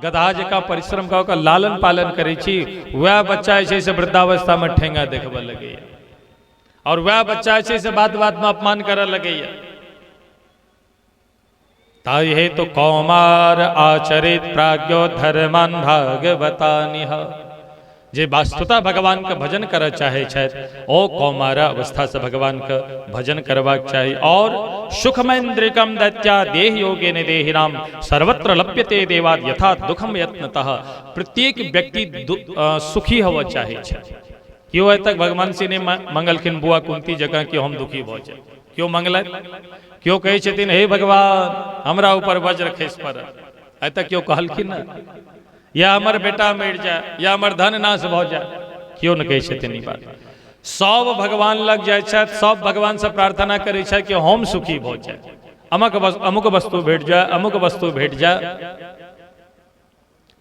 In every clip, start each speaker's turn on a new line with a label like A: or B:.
A: गधा जका परिश्रम का ओकर लालन पालन करै छी, वह बच्चा छै से वृद्धावस्था में ठेंगा देखबे लगैया, और वह बच्चा छै से बात बात में अपमान करऽ लगैया। ताहि हेतु कौमार आचरित प्राज्ञो धर्मान भागवतानिह, जे वास्तुता भगवान के भजन करऽ चाहे छथि ओ कौमार अवस्था से भगवान के भजन करबाक चाही। और सुखमेन्द्रिकम दैत्या देह योगे ने देहिनाम सर्वत्र लप्यते देवाद यथा दुखम यत्नतः, प्रत्येक व्यक्ति सुखी होवऽ चाहे छथि। क्यों आइ तक भगवान से नहीं मंगलखिन बुआ कुंती जगह कि हम दुखी भऽ जाए, क्यों मंगल, क्यों कहै छथिन हे भगवान हमरा ऊपर वज्र खसि पड़ल, आइ तक क्यों कहलखिन न, या हमर बेटा मरि जाए या हमर धन नाश भऽ जाए, क्यों न कहै छथिन ई बात। सब भगवान लग जाइ छथि, सब भगवान से प्रार्थना करै छथि कि हम सुखी भऽ जाए, अमुक वस्तु भेट जाए, अमुक वस्तु भेट जाए।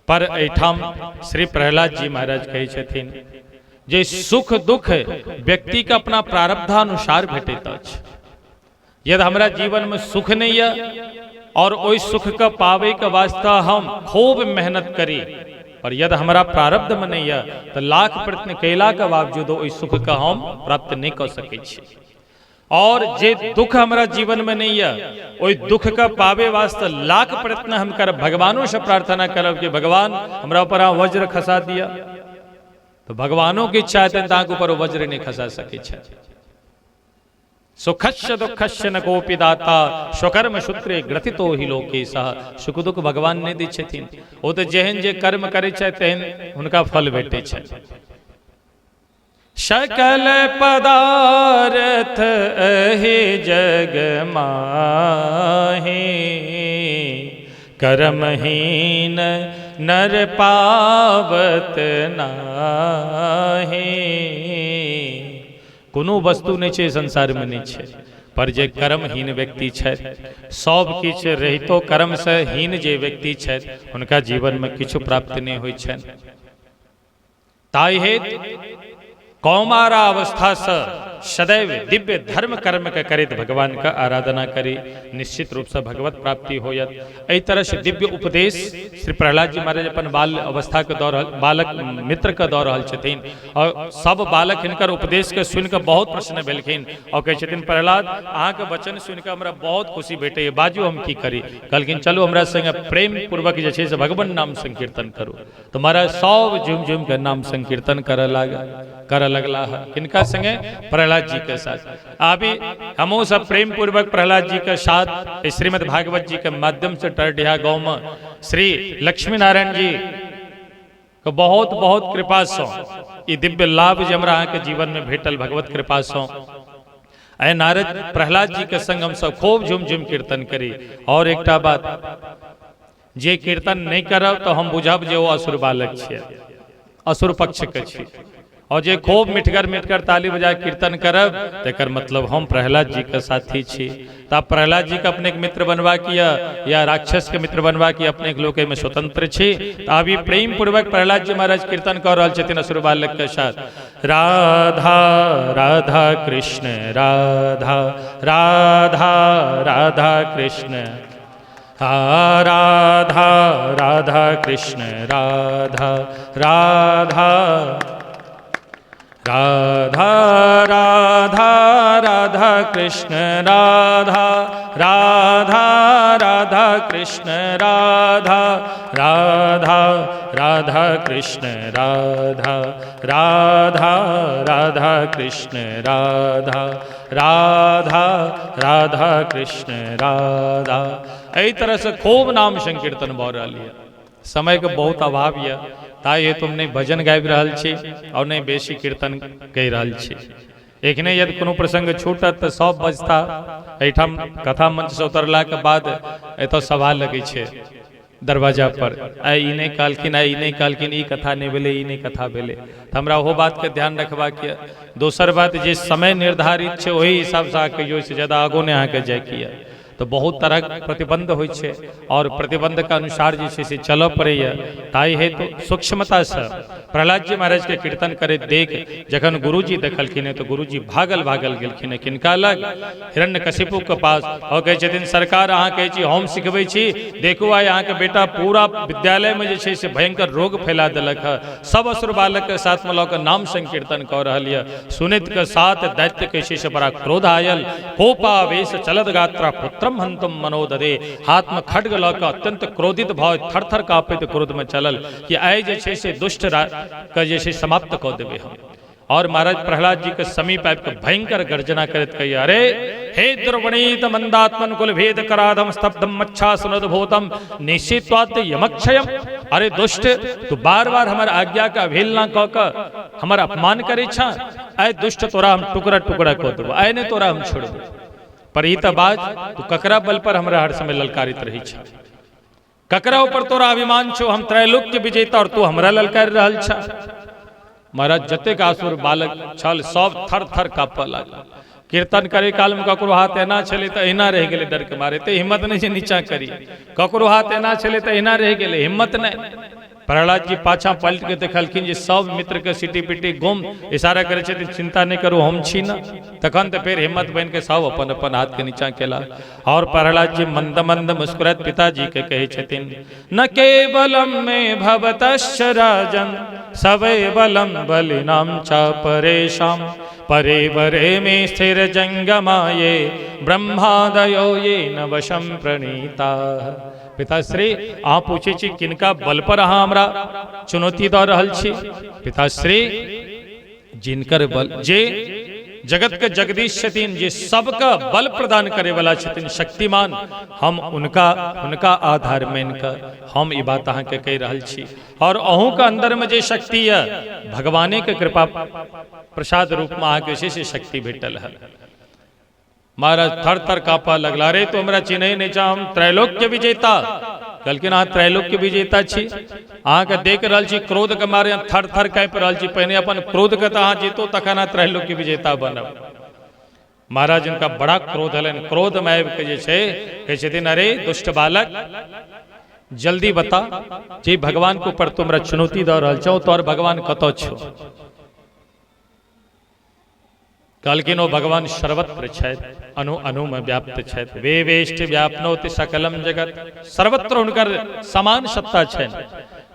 A: पर एहिठाम श्री प्रहलाद जी महाराज कहै छथिन जे सुख दुख व्यक्ति के अपना प्रारब्धानुसार भेटैत अछि। यदि हमरा जीवन में सुख नहीं है और ओहि सुख के पावे के वास्ते हम खूब मेहनत करी, पर यदि हमारा प्रारब्ध में नहीं है तो लाख प्रयत्न कैला के बावजूद ओहि सुख का हम प्राप्त नहीं कर सकै छी। और जे दुख हमारा जीवन में नहीं है ओहि दुख का पावे वास्ते लाख प्रयत्न हम करब, भगवानों से प्रार्थना करब कि भगवान हमरा ऊपर वज्र खसा दिया, तो भगवानों की इच्छा है ताके ऊपर वज्र नहीं खसा सके छे। सुखस्य दुखस्य न कोपि दाता स्वकर्म सूत्रे ग्रथितो ही लोकेशः, सुख दुख भगवान ने दी छथिन, ओ तो जेहन जे कर्म करे छै तेहन हुनका फल भेटे छै। सकल पदार्थ एहि जग माहि, कर्महीन नर पावत नाहि। कोनो वस्तु नहीं छै संसार में नहीं छै, पर जे कर्महीन व्यक्ति छै, सब किछ रहितो कर्म से हीन जे व्यक्ति छै हुनका जीवन में किछु प्राप्त नहीं होइ छनि। ताहि हेतु कौमारा अवस्था से सदैव दिव्य धर्म कर्म के करैत भगवान का आराधना करी, निश्चित रूप से भगवत प्राप्ति होयत। एहि तरह से दिव्य उपदेश श्री प्रहलाद जी महाराज अपन बाल अवस्था के दौर बालक मित्र के दौर रहल छथिन, और सब बालक हिनकर उपदेश के सुनि के बहुत प्रसन्न भेलखिन और कहै छथिन प्रहलाद अहाँ के वचन सुनि के हमरा बहुत खुशी भेटैए, बाजू हम की करी। कहलखिन चलू हमरा संगे प्रेम पूर्वक जे छै से भगवान नाम संकीर्तन करू। तो महाराज सब झुम झुम के नाम संकीर्तन करऽ लगला है, किनका संगे, प्रहलाद जी के साथ। अभी हमो सब प्रेम पूर्वक प्रहलाद जी के साथ श्रीमद् भागवत जी के माध्यम से टरडिया गांव में श्री लक्ष्मी नारायण जी के बहुत बहुत कृपा से ई दिव्य लाभ जे हमरा के जीवन में भेटल भगवत कृपा से, आइ नारद प्रहलाद जी के संग हम सब खूब झुम झुम कीर्तन करी। और एकटा बात, जे कीर्तन नहीं करब तो हम बुझब जे ओ असुर बालक छियै, असुर पक्ष के छी, और जे खूब मिठगर ताली बजा कीर्तन करब तेकर मतलब हम प्रहलाद जी के साथी छी। तो आप प्रहलाद जी के अपने मित्र बनवा किया या राक्षस के मित्र बनवा किया अपने लोक में स्वतंत्र छी। तो अभी प्रेम पूर्वक प्रहलाद जी महाराज कीर्तन कर रहे छथिन असुर बालक के साथ। राधा राधा कृष्ण राधा राधा राधा कृष्ण, राधा राधा कृष्ण राधा राधा राधा राधा राधा कृष्ण राधा राधा राधा कृष्ण राधा राधा राधा कृष्ण राधा राधा राधा कृष्ण राधा राधा राधा कृष्ण राधा। एहि तरह से खूब नाम संकीर्तन भऽ रहल है। समय के बहुत अभाव है, ताहि तुम नहीं भजन गाबि रहल छी और नहीं बेसी कीर्तन कहि रहल छी। एखने यदि कोनो प्रसंग छूटत तो सब बजता। एहिठाम कथा मंच से उतरला के बाद एतऽ सभा लगे छे दरवाजा पर, आइ ई नहीं कहलखिन, आइ ई नहीं कहलखिन, ई कथा नहीं भेले, ई नहीं कथा भेले। तो हमरा ओहो बात के ध्यान रखबाक यऽ। दोसर बात, जे समय निर्धारित छे ओही हिसाब से आके जो से ज्यादा आगो ने आके जाय किया। तो बहुत तरह प्रतिबंध होइ छै और प्रतिबंध के अनुसार जे छै से चलऽ पड़ैया। ताहि हेतु सूक्ष्मता से प्रहलाद जी महाराज के कीर्तन करे देख जखन गुरुजी देखलखिन तो गुरुजी भागल भागल गेलखिन किनका लग, हिरण्यकशिपु के पास, और कहै छथिन सरकार अहाँ कहै छी हम सिखबै छी, देखू आइ अहाँ के बेटा पूरा विद्यालय में जे छै से भयंकर रोग फैला देलक है, सब असुर बालक के साथ में लऽ कऽ नाम संकीर्तन कऽ रहल यऽ। सुनित के साथ दैत्य के छै से बड़ा क्रोध आयल, कोपावेश चलद गात्रा पुत्रम हंतुम मनोदरे, हाथ में खड्ग लऽ कऽ अत्यंत क्रोधित भाव थर थर कांपैत क्रोध में चलल कि आइ जे छै से दुष्ट के जे छै समाप्त कऽ देबै हम। और महाराज प्रहलाद जी के समीप आबि के भयंकर गर्जना करत कहिए, अरे हे दुर्वणीत मंदात्मन कुल भेद कराधम स्तब्धम मच्छा सुनदभूतम निश्चित्वात् यमक्षयम। अरे दुष्ट, तू बार बार हमर आज्ञा का अवहेलना कऽ कऽ हमर अपमान करे छा, आइ दुष्ट तोरा हम टुकड़ा टुकड़ा कऽ देबो, आइ ने तोरा हम छोड़बो। पर ई त बात तू ककरा बल पर हमरा हर समय ललकारित रही छा, ककरा ऊपर तोरा अभिमान छो, हम त्रैलोक्य विजेता और तू हमरा ललकारी रहल छा। महाराज जतेक आसुर बालक छल सब थर थर काँपऽ लागल। कीर्तन करे काल में ककरो हाथ एना छले तो एना रह गेले डर के मारे, ते हिम्मत नहीं नीचा करी, ककरो हाथ एना छले तो एना रह गेले, हिम्मत नहीं। प्रहलाद जी पाछा पलट के देखलखिन जे सब मित्र के सिटी पिटी गुम इशारा करे छथिन, चिंता नहीं करू हम छी ना। तखन तो फिर हिम्मत बन के सब अपन अपन हाथ के नीचा केला। और प्रहलाद जी मंद मंद मुस्कुरात पिताजी के कहे छथिन, न केवलम में भवतश्च राजन सवै बलम बलिनाम च परेशाम, परे बरे में स्थिर जंगमाये ब्रह्मादयो ये न वशम प्रणीता। पिताश्री अहाँ पूछे छी किनका बल पर अहाँ हमरा चुनौती दऽ रहल छी। पिताश्री जिनकर बल, जे जगत के जगदीश छथिन, जे सबका बल प्रदान करे वाला छथिन, शक्तिमान, हम उनका आधार मान कर हम ई बात अहाँ के कह रहल छी। और अहूँ के अंदर में जे शक्ति है भगवाने के कृपा प्रसाद रूप में अहाँ के से शक्ति भेटल है। महाराज थर थर काँपा लगला, रे तो हमरा चिन्है नहीं छा, हम त्रैलोक्य विजेता। कहलखिन अहाँ त्रैलोक्य विजेता छी, अहाँ के देख रहल छी क्रोध के मारे थर थर काँपि रहल छी, पहिने अपन क्रोध के अहाँ जीतो तखन अहाँ त्रैलोक्य विजेता बनब। महाराज उनका बड़ा क्रोध हलन, क्रोध में आबि के जे छै कहै छथिन, अरे दुष्ट बालक जल्दी बता, जे भगवान के ऊपर तुमरा चुनौती दऽ रहल छौ तोहर भगवान कतऽ छौ। कहलखिन ओ भगवान सर्वत्र छथि, अनु अनु में व्याप्त छथि, वे वेष्ट व्यापनोति सकलम जगत, सर्वत्र हुनकर समान सत्ता छनि।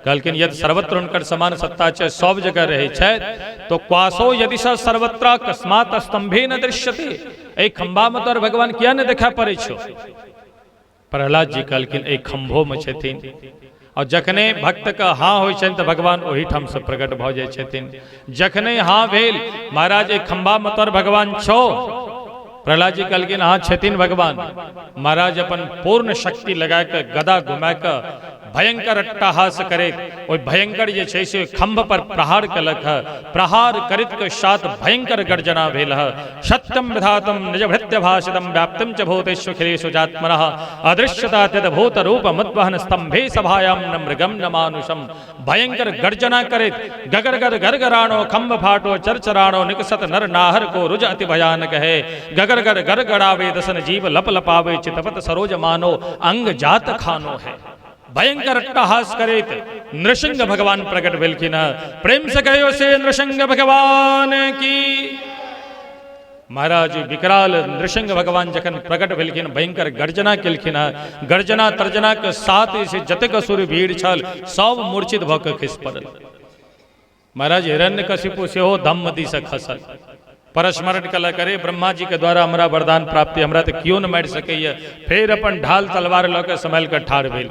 A: कहलखिन यदि सर्वत्र हुनकर समान सत्ता छै, सब जगह रहै छथि, तो क्वासो यदि स सर्वत्र कस्मात स्तंभे न दृश्यते, एहि खंभा में तोहर भगवान किया न देखा पड़ै छौ। प्रहलाद जी कहलखिन एहि खंभो में छथिन, और जखने भक्त का हाँ होइ छनि तो भगवान ओही ठाम से प्रकट भऽ जाइ छथिन। जखने हाँ भेल, महाराज एक खंभा में तोर भगवान छो। प्रहलाद जी कहलखिन हाँ छथिन भगवान। महाराज अपन पूर्ण शक्ति लगा के गदा घुमा के भयंकर अट्टहास करे, ओहि भयंकर जे छै से खंभ पर प्रहार कलक है। प्रहार करित के साथ भयंकर गर्जना भेल है। सत्यम विधातम निज भृत्य भाषितम व्याप्तम च भूतेषु खिलेषु जात्मनः अदृश्यता तद भूत रूप मद्वहन स्तंभे सभायाम न मृगम न मानुषम। भयंकर गर्जना करित गगरगर गरगराणो खंभ फाटो चरचराणो निकसत नर नाहर को रुज अति भयानक है। गगरगर गरगड़ावे दसन जीव लप लपावे चितपत सरोज मानो अंग जात खानो है। भयंकर अट्टहास करित नृसिंह भगवान प्रकट भेलखिन। प्रेम से कहियो से नृसिंह भगवान की। महाराज विकराल नृसिंह भगवान जखन प्रकट भेलखिन, भयंकर गर्जना केलखिन। गर्जना तर्जना के साथ से जतेक असुर भीड़ छल सब मूर्छित भऽ कऽ खसि पड़ल। महाराज हिरण्यकशिपु सेहो धम्मदी से खसल। परस्मरण कला करे, ब्रह्मा जी के द्वारा हमरा वरदान प्राप्ति, हमरा तो क्यों न मारि सकैया। फिर अपन ढाल तलवार लऽ के संभाल के ठाढ़ भेल।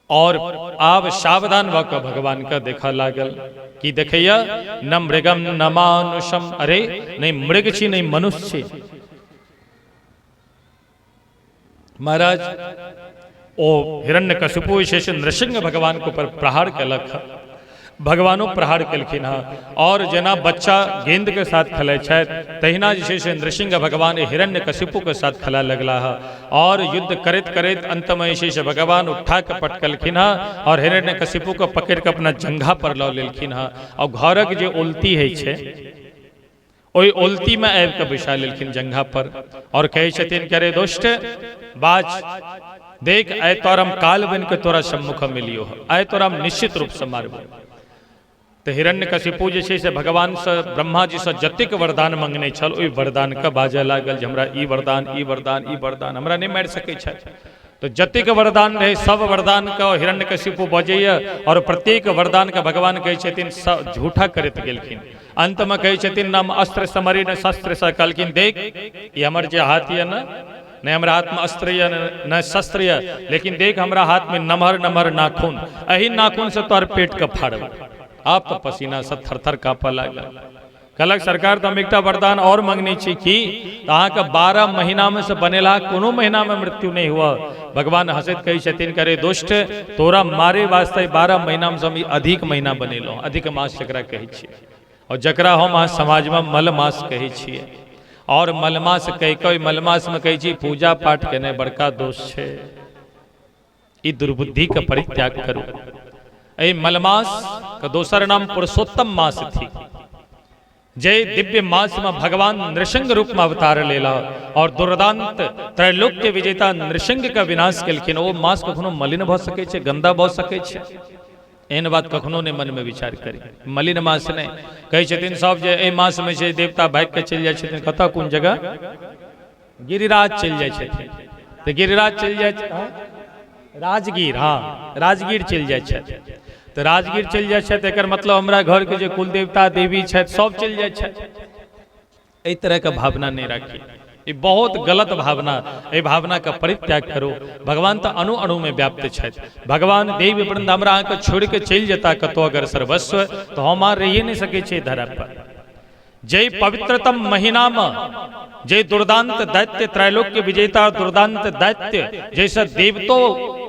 A: और आब सावधान भऽ कऽ भगवान का देखा लागल। की देखैया, न मृगम न मानुषम। अरे नहीं मृग छी नहीं मनुष्य छी। महाराज ओ हिरण्यकशिपु विशेष नृसिंह भगवान के ऊपर प्रहार कलक। भगवानो प्रहार केलखिन हँ। और जेना बच्चा गेंद के साथ खेलै छथि, तहिना जे छै से नृसिंह भगवान हिरण्यकशिपु के साथ खेला लगला है। और युद्ध करैत करैत अंत में जे छै भगवान उठा के पटकलखिन हँ और हिरण्यकशिपु के पकड़ के अपना जंघा पर लऽ लेलखिन हँ। और घरक जे उल्टी होइ छै, ओई ओलती में आबि के बैसा लेलखिन जंघा पर और कहे छथिन करे दुष्ट बाज, देख आइ तोरा हम काल बन के तोरा सम्मुख मिलियो, आइ तोरा हम निश्चित रूप से मारबो। तो हिरण्यकशिपु जे छै से भगवान से ब्रह्मा जी से जतेक वरदान मंगने छल, ओई वरदान के बाजे लागल जे हमरा ई वरदान ई वरदान ई वरदान हमरा नहीं मारि सकै छै। तो जतेक वरदान रहे सब वरदान के हिरण्यकशिपु बजैया और प्रत्येक वरदान के भगवान कहै छथिन झूठा करैत गेलखिन। अंत में कहै छथिन नम अस्त्र समरी न शस्त्र से, कहलखिन देख ये हमर जे हाथ ये न, नहीं हमरा हाथ में अस्त्र या न शस्त्र या, लेकिन देख हमरा हाथ में नमहर नमहर नाखून, एही नाखून से तोहर पेट के फाड़ब। आप तो पसीना से थर थर काँपे लागल। कहलक सरकार तो हम एक वरदान और मंगने छी कि अहाँ के 12 महीना में से बनेला कोनो महीना में मृत्यु नहीं हुआ। भगवान हंसैत कहै छथिन करे दुष्ट तोरा मारे वास्ते 12 महीना में से हम अधिक महीना बनेलो, अधिक मास जकरा कहै छियै, और जकरा हम अहाँ समाज में मलमास कहै छियै। और मलमास कह के मलमास में कहै छी पूजा पाठ केने बड़का दोष छै, ई दुर्बुद्धि के परित्याग करू। ए मलमास का दोसर नाम पुरुषोत्तम मास थी, जय दिव्य मास में भगवान नृसिंह रूप में अवतार लेला और दुर्दांत त्रैलोक्य विजेता नृसिंह का विनाश केलखिन। वो मास कखनो मलिन भ सकै छै, गंदा भ सकै छै, एहन बात कखनो ने मन में विचार करी। मलिन मास नहीं कहै छथिन सब जे एहि मास में छै देवता भाग के चलि जाइ छथिन, कतऽ कोन जगह गिरिराज चलि जाइ छथिन। तो गिरिराज चलि जाइ राजगीर, हाँ राजगीर चलि जाइ छथिन। तो राजगीर चलि जाइ छथि एकर मतलब हमरा घर के जे कुल देवता देवी छथि सब चलि जाइ छथि। एहि तरह के भावना नहीं राखी, ये बहुत गलत भावना। ये भावना का परित्याग करो। भगवान तो अणु अणु में व्याप्त छथि। भगवान देव वृंद हमरा अहाँ के छोड़ के चलि जेता कतो अगर सर्वस्व, तो हम रहिए नहीं सके छै धरा पर। जय पवित्रतम महीना में जय दुर्दांत दैत्य त्रैलोक्य विजेता दुर्दांत दैत्य जैसे देवतो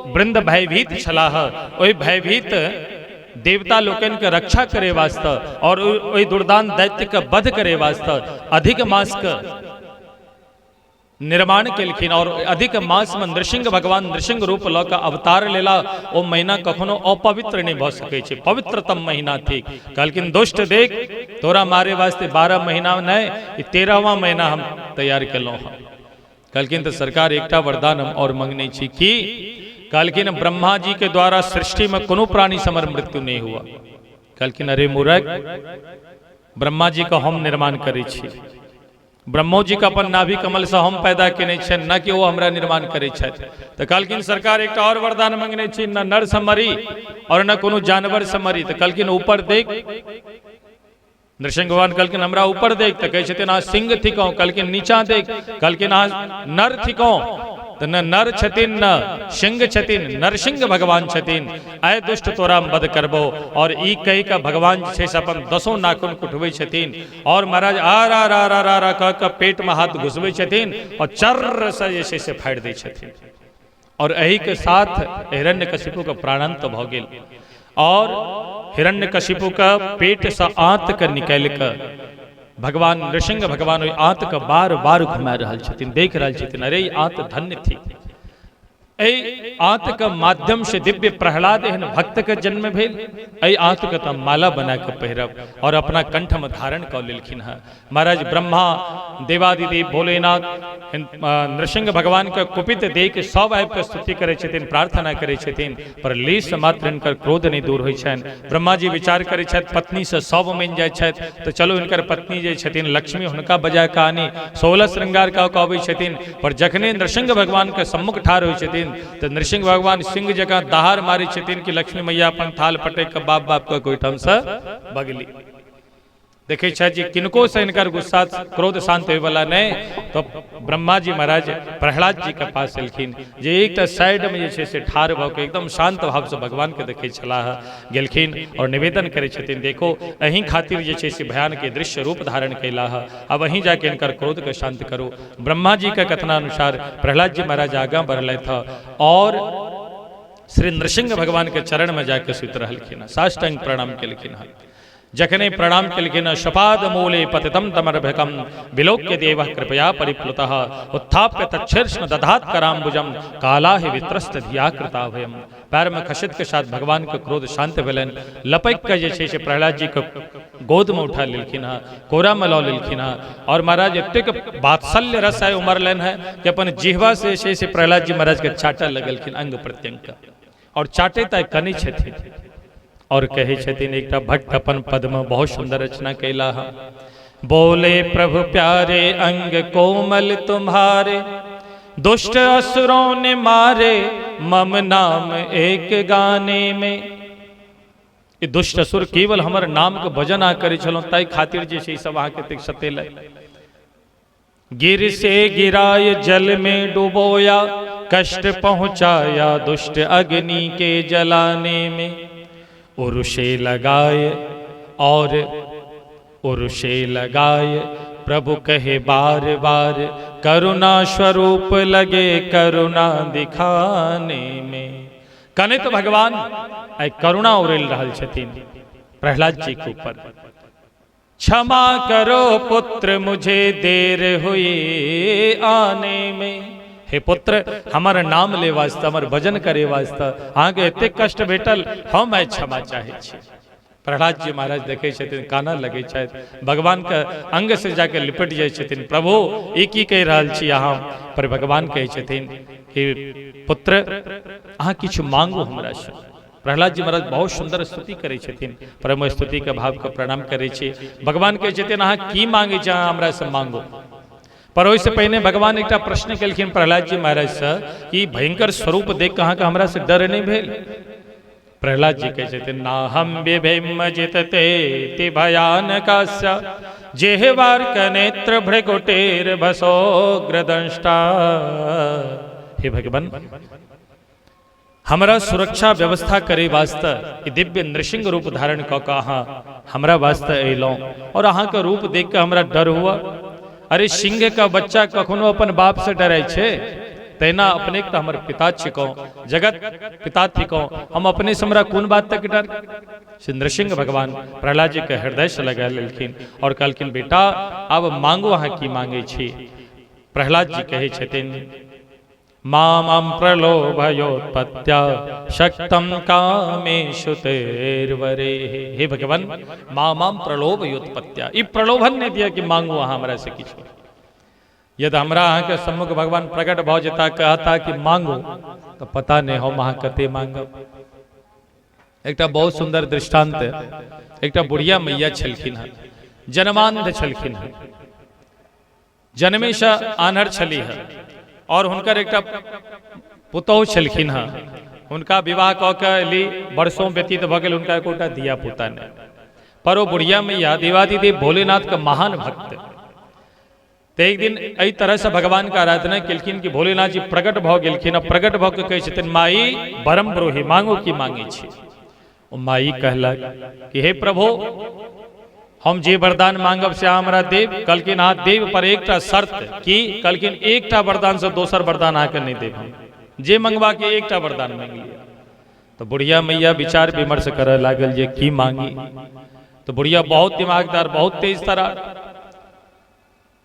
A: वृंद भयभीत छलाह, ओहि भयभीत देवता लोकन के रक्षा करे वास्ते और ओहि दुर्दांत दैत्य के वध करे वास्ते अधिक मास के निर्माण केलखिन। और अधिक मास में नृसिंह भगवान नृसिंह रूप ल के अवतार लेला। ओ महीना कखनो अपवित्र नहीं भ सकै छै, पवित्रतम महीना थी। कहलखिन दुष्ट देख तोरा मारे वास्ते 12 महीना नहीं 13वां महीना हम तैयार केलौं हँ। कहलखिन तो सरकार एकटा वरदान हम और मंगने छी कि कहलखिन ब्रह्मा जी के द्वारा सृष्टि में कोनो प्राणी समर मृत्यु नहीं हुआ। कहलखिन अरे मूर्ख, ब्रह्मा जी का हम निर्माण करे छी, ब्रह्मो जी का अपन नाभि कमल से हम पैदा केने छन, न कि वो हमरा निर्माण करे छथि। तो कहलखिन सरकार एक और वरदान मंगने छी, न नर से मरी और न कोनो जानवर से मरी। तो कहलखिन ऊपर देख। नृसिंह भगवान कहलखिन हमरा ऊपर देख। तो कहै छथिन अहाँ सिंह थिकौ। कहलखिन नीचा देख। कहलखिन अहाँ नर थिकौ। तो न नर छथिन न सिंह छथिन, नरसिंह भगवान छथिन। आय दुष्ट तोरा हम वध करबो। और ई कहि के भगवान जे छै से अपन 10 नाखून कुटबै छथिन और महाराज आ रा रा रा रा रा कह के पेट में हाथ घुसबै छथिन और चर्र से जे छै से फाड़ि दै छथिन। और एही के साथ हिरण्यकशिपु के प्राणांत भ गेल। और हिरण्यकशिपु का पेट से आंत के निकालि के भगवान नृसिंह भगवान ओहि आंत के बार बार घुमा रहल छथिन, देख रहल छथिन। अरे ई आंत धन्य थी। एहि आंत के माध्यम से दिव्य प्रहलाद एहन भक्त के जन्म भेल। एहि आंत के तो माला बना के पहिरब और अपना कंठ में धारण कर लेलखिन है। महाराज ब्रह्मा देवादिदेव भोलेनाथ नृसिंह भगवान के कुपित देख के सब आबि के स्तुति करे छथिन, प्रार्थना करे छथिन, पर लेश मात्र इनकर क्रोध नहीं दूर होइ छनि। ब्रह्मा जी विचार करे छथि, पत्नी से सब मान जाइ छथि, तो चलो इनकर पत्नी जे छथिन लक्ष्मी हुनका बजा के आनी 16 श्रृंगार कऽ के अबै छथिन। पर जखने नृसिंह भगवान के सम्मुख ठाढ़ होइ छथिन तो नृसिंह भगवान सिंह जगह दहाड़ मारे छथिन कि लक्ष्मी मैया अपन थाल पटक के बाप बाप के कोईठाम से भगली। देखे छथि जी किनको से इनकर गुस्सा क्रोध शांत होए वाला नहीं। तो ब्रह्मा जी महाराज प्रहलाद जी के पास एलखिन, जे एक तो साइड में जे छै से ठाढ़ भ के एकदम शांत भाव से भगवान के देखे छलाह गेलखिन और निवेदन करे छथिन, देखो अहीं खातिर जे छै से भयान के दृश्य रूप धारण कैला है, अब अहीं जाके इनकर क्रोध के शांत करो। ब्रह्मा जी के कथनानुसार प्रहलाद जी महाराज आगा बढ़ल था और श्री नृसिंह भगवान के चरण में जाके सुत रहलखिन, साष्टांग प्रणाम केलखिन। जखने प्रणाम केलखिन शपाद मूले पतितम तमर्भकम विलोक्य देव कृपया परिप्लुतः उत्थाप्य तच्छीर्ष्ण दधात कराम्बुजम काला ही वित्रस्त धिया कृता भयम। पैर में खसित के साथ भगवान के क्रोध शांत भेलन, लपक के जे छै से प्रहलाद जी के गोद में उठा लेलखिन हाँ, कोरा में लौ लेलखिन हाँ, और महाराज एतेक वात्सल्य रस है उमरलन है कि अपन जिह्वा से प्रहलाद जी महाराज के चाटा लगलखिन अंग प्रत्यंग का, और चाटे तय कनी छथिन और कहे छथिन एकटा भट्ट अपन पद में बहुत सुंदर रचना कैला है। बोले प्रभु प्यारे अंग कोमल तुम्हारे, दुष्ट असुरों ने मारे मम नाम एक गाने में। ये दुष्ट असुर केवल हमारे नाम के भजन आ करे चलो ताई खातिर जैसे सब वहां के तिक सतेल। गिर से गिराए जल में डुबोया, कष्ट पहुंचाया दुष्ट अग्नि के जलाने में। उरुषे लगाए और उरुषे लगाए प्रभु कहे बार बार, करुणा स्वरूप लगे करुणा दिखाने में। कने तो भगवान आई करुणा उरेल रहल छथिन प्रहलाद जी के ऊपर। क्षमा करो पुत्र मुझे देर हुई आने में। हे पुत्र हमारा नाम ले वास्ता, हमार भजन करे वास्ता आगे एते कष्ट भेटल, हम आई क्षमा चाहे छी। प्रहलाद जी महाराज देखे छथिन काना लगे छथि, भगवान के अंग से जाके लिपट जाए छथिन। प्रभु एक ही कह रहल छी अहाँ, पर भगवान कहे छथिन कि पुत्र अहाँ किछु मांगो हमरा से। प्रहलाद जी महाराज बहुत सुंदर स्तुति करे छथिन, पर हम स्तुति के भाव के प्रणाम करे छी। भगवान कहे छथिन अहाँ की मांगे छी अहाँ हमरा से मांगो। पर ओहिसे पहिने भगवान एकटा प्रश्न केलखिन प्रहलाद जी महाराज से कि भयंकर स्वरूप देख के अहाँ के हमरा से डर नहीं भेल। प्रहलाद जी कहते ना हम बिभिम जितते ति भयानकास्य, जेहवार कनेत्र भृगुटेर भसोग्रदंष्टा। हे भगवान हमरा सुरक्षा व्यवस्था करे वास्ते कि दिव्य नृसिंह रूप धारण क के अहाँ हमरा वास्ते अयलौं, और अहाँ के रूप देख के हमरा डर हुआ। अरे सिंह का बच्चा कखनो अपन बाप से डरे छे, तैना अपने तो हमारे पिता छिको, जगत पिता थिको, हम अपने से हमरा कौन बात तक डर। श्री नृसिंह भगवान प्रहलाद जी के हृदय से लगा लेलखिन और कहलखिन बेटा अब मांगो अहाँ की मांगे छी। प्रहलाद जी कहे छथिन माम प्रलोभयोत्पत्त्या शक्तम कामेषु तेर्वरे। हे भगवान माम प्रलोभयोत्पत्त्या, ई प्रलोभन ने दिया कि मांगो अहाँ हमरा से किछु। यदि हमरा अहाँ के सम्मुख भगवान प्रकट भ जेता कहता कि मांगो तो पता नहीं हम अहाँ कते मांगब। एकटा बहुत सुंदर दृष्टांत, एकटा बुढ़िया मैया छलखिन हँ, जन्मांध छलखिन हँ, जन्मे से आन्हर छली है, और हुनकर एकटा पुतोह छलखिन हँ। हुनका विवाह क के ली वर्षों व्यतीत भ गेल, हुनका एकोटा धिया पुता नहीं। पर वो बुढ़िया मैया देवादिदेव भोलेनाथ का महान भक्त, तो एक दिन एहि तरह से भगवान का आराधना केलखिन कि भोलेनाथ जी प्रकट भ गेलखिन। अब प्रकट भ के कहै छथिन माई बरम ब्रोही मांगो की मांगे छी। ओ माई कहलक कि हे प्रभु हम जे वरदान मांगब से हमरा देव। कहलखिन हाँ देव, पर एकटा शर्त कि कहलखिन एकटा वरदान से दोसर वरदान आके नहीं देव, हम जे मंगवा के एकटा वरदान मांग लिया। तो बुढ़िया मैया विचार विमर्श करे लागल जे की मांगी। तो बुढ़िया बहुत दिमागदार, बहुत तेज तरह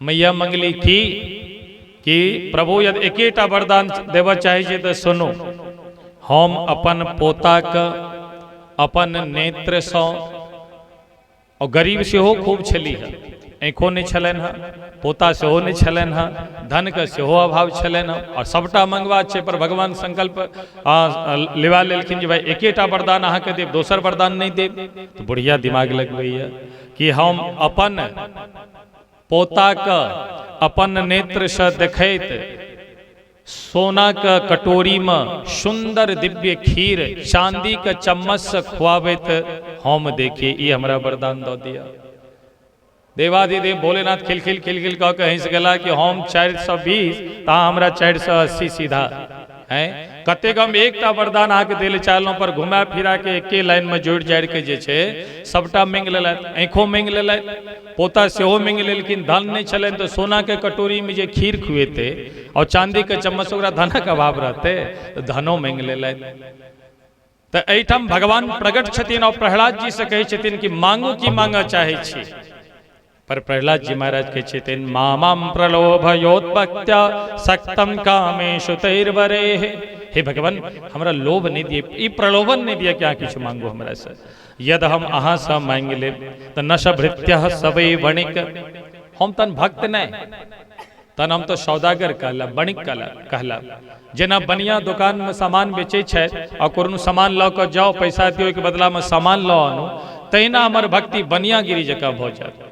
A: मैया मंगली कि प्रभु यदि एकेटा वरदान देव चाहे तो सुनो, हम अपन पोता के अपन नेत्र से, और गरीब से हो खूब छली है, आँखों नहीं छलन है, पोता से हो नहीं छलन है, धन के से हो अभाव छलन है, और सबटा मंगवा छे। पर भगवान संकल्प लेवा लेलखिन जे भाई एकेटा वरदान अहाँ के देव, दोसर वरदान नहीं देव। तो बुढ़िया दिमाग लगबैया कि हम अपन पोता का अपन नेत्र से देखैत सोना का कटोरी में सुंदर दिव्य खीर चांदी का चम्मच से खुआबैत हम देखिए, ये हमरा वरदान दो दिया। देवादिदेव भोलेनाथ खिलखिल खिलखिल कह के हंस गला कि हम 420 ता हमरा 480 सीधा है। कते हम एकटा वरदान आके देले चाहलों, पर घुमा फिरा के एके लाइन में जोड़ जाड़ के जे छे सबटा मांग लेलत। आँखों मांग लेलत, पोता सेहो मांग लेलखिन, धन नहीं छलन तो सोना के कटोरी में जे खीर खुएते और चांदी के चम्मच ओकरा धनक अभाव रहते तो धनो मांग लेलत। तो एहिठाम भगवान प्रकट छथिन और प्रहलाद जी से कहे छथिन कि मांगो की मांगा चाहे छी। पर प्रहलाद जी महाराज कहे छथिन माम प्रलोभयोत्पत्त्या सक्तम कामेषु तैर्वरेः हे भगवान हमरा लोभ नहीं दिए, ई प्रलोभन नहीं दिया कि अहाँ किछु मांगो हमरा से। यद हम अहाँ से मांग ले तो नश भृत्य सबे वणिक, हम तन भक्त नहीं, तन हम तो सौदागर कहला, बणिक कहला। जेना बनिया दुकान में सामान बेचे छे और कोनो सामान लऽ कऽ जाओ, पैसा दियो के बदला में सामान लऽ आनू, तहिना हमर भक्ति बनियागिरी जकाँ भऽ जायत।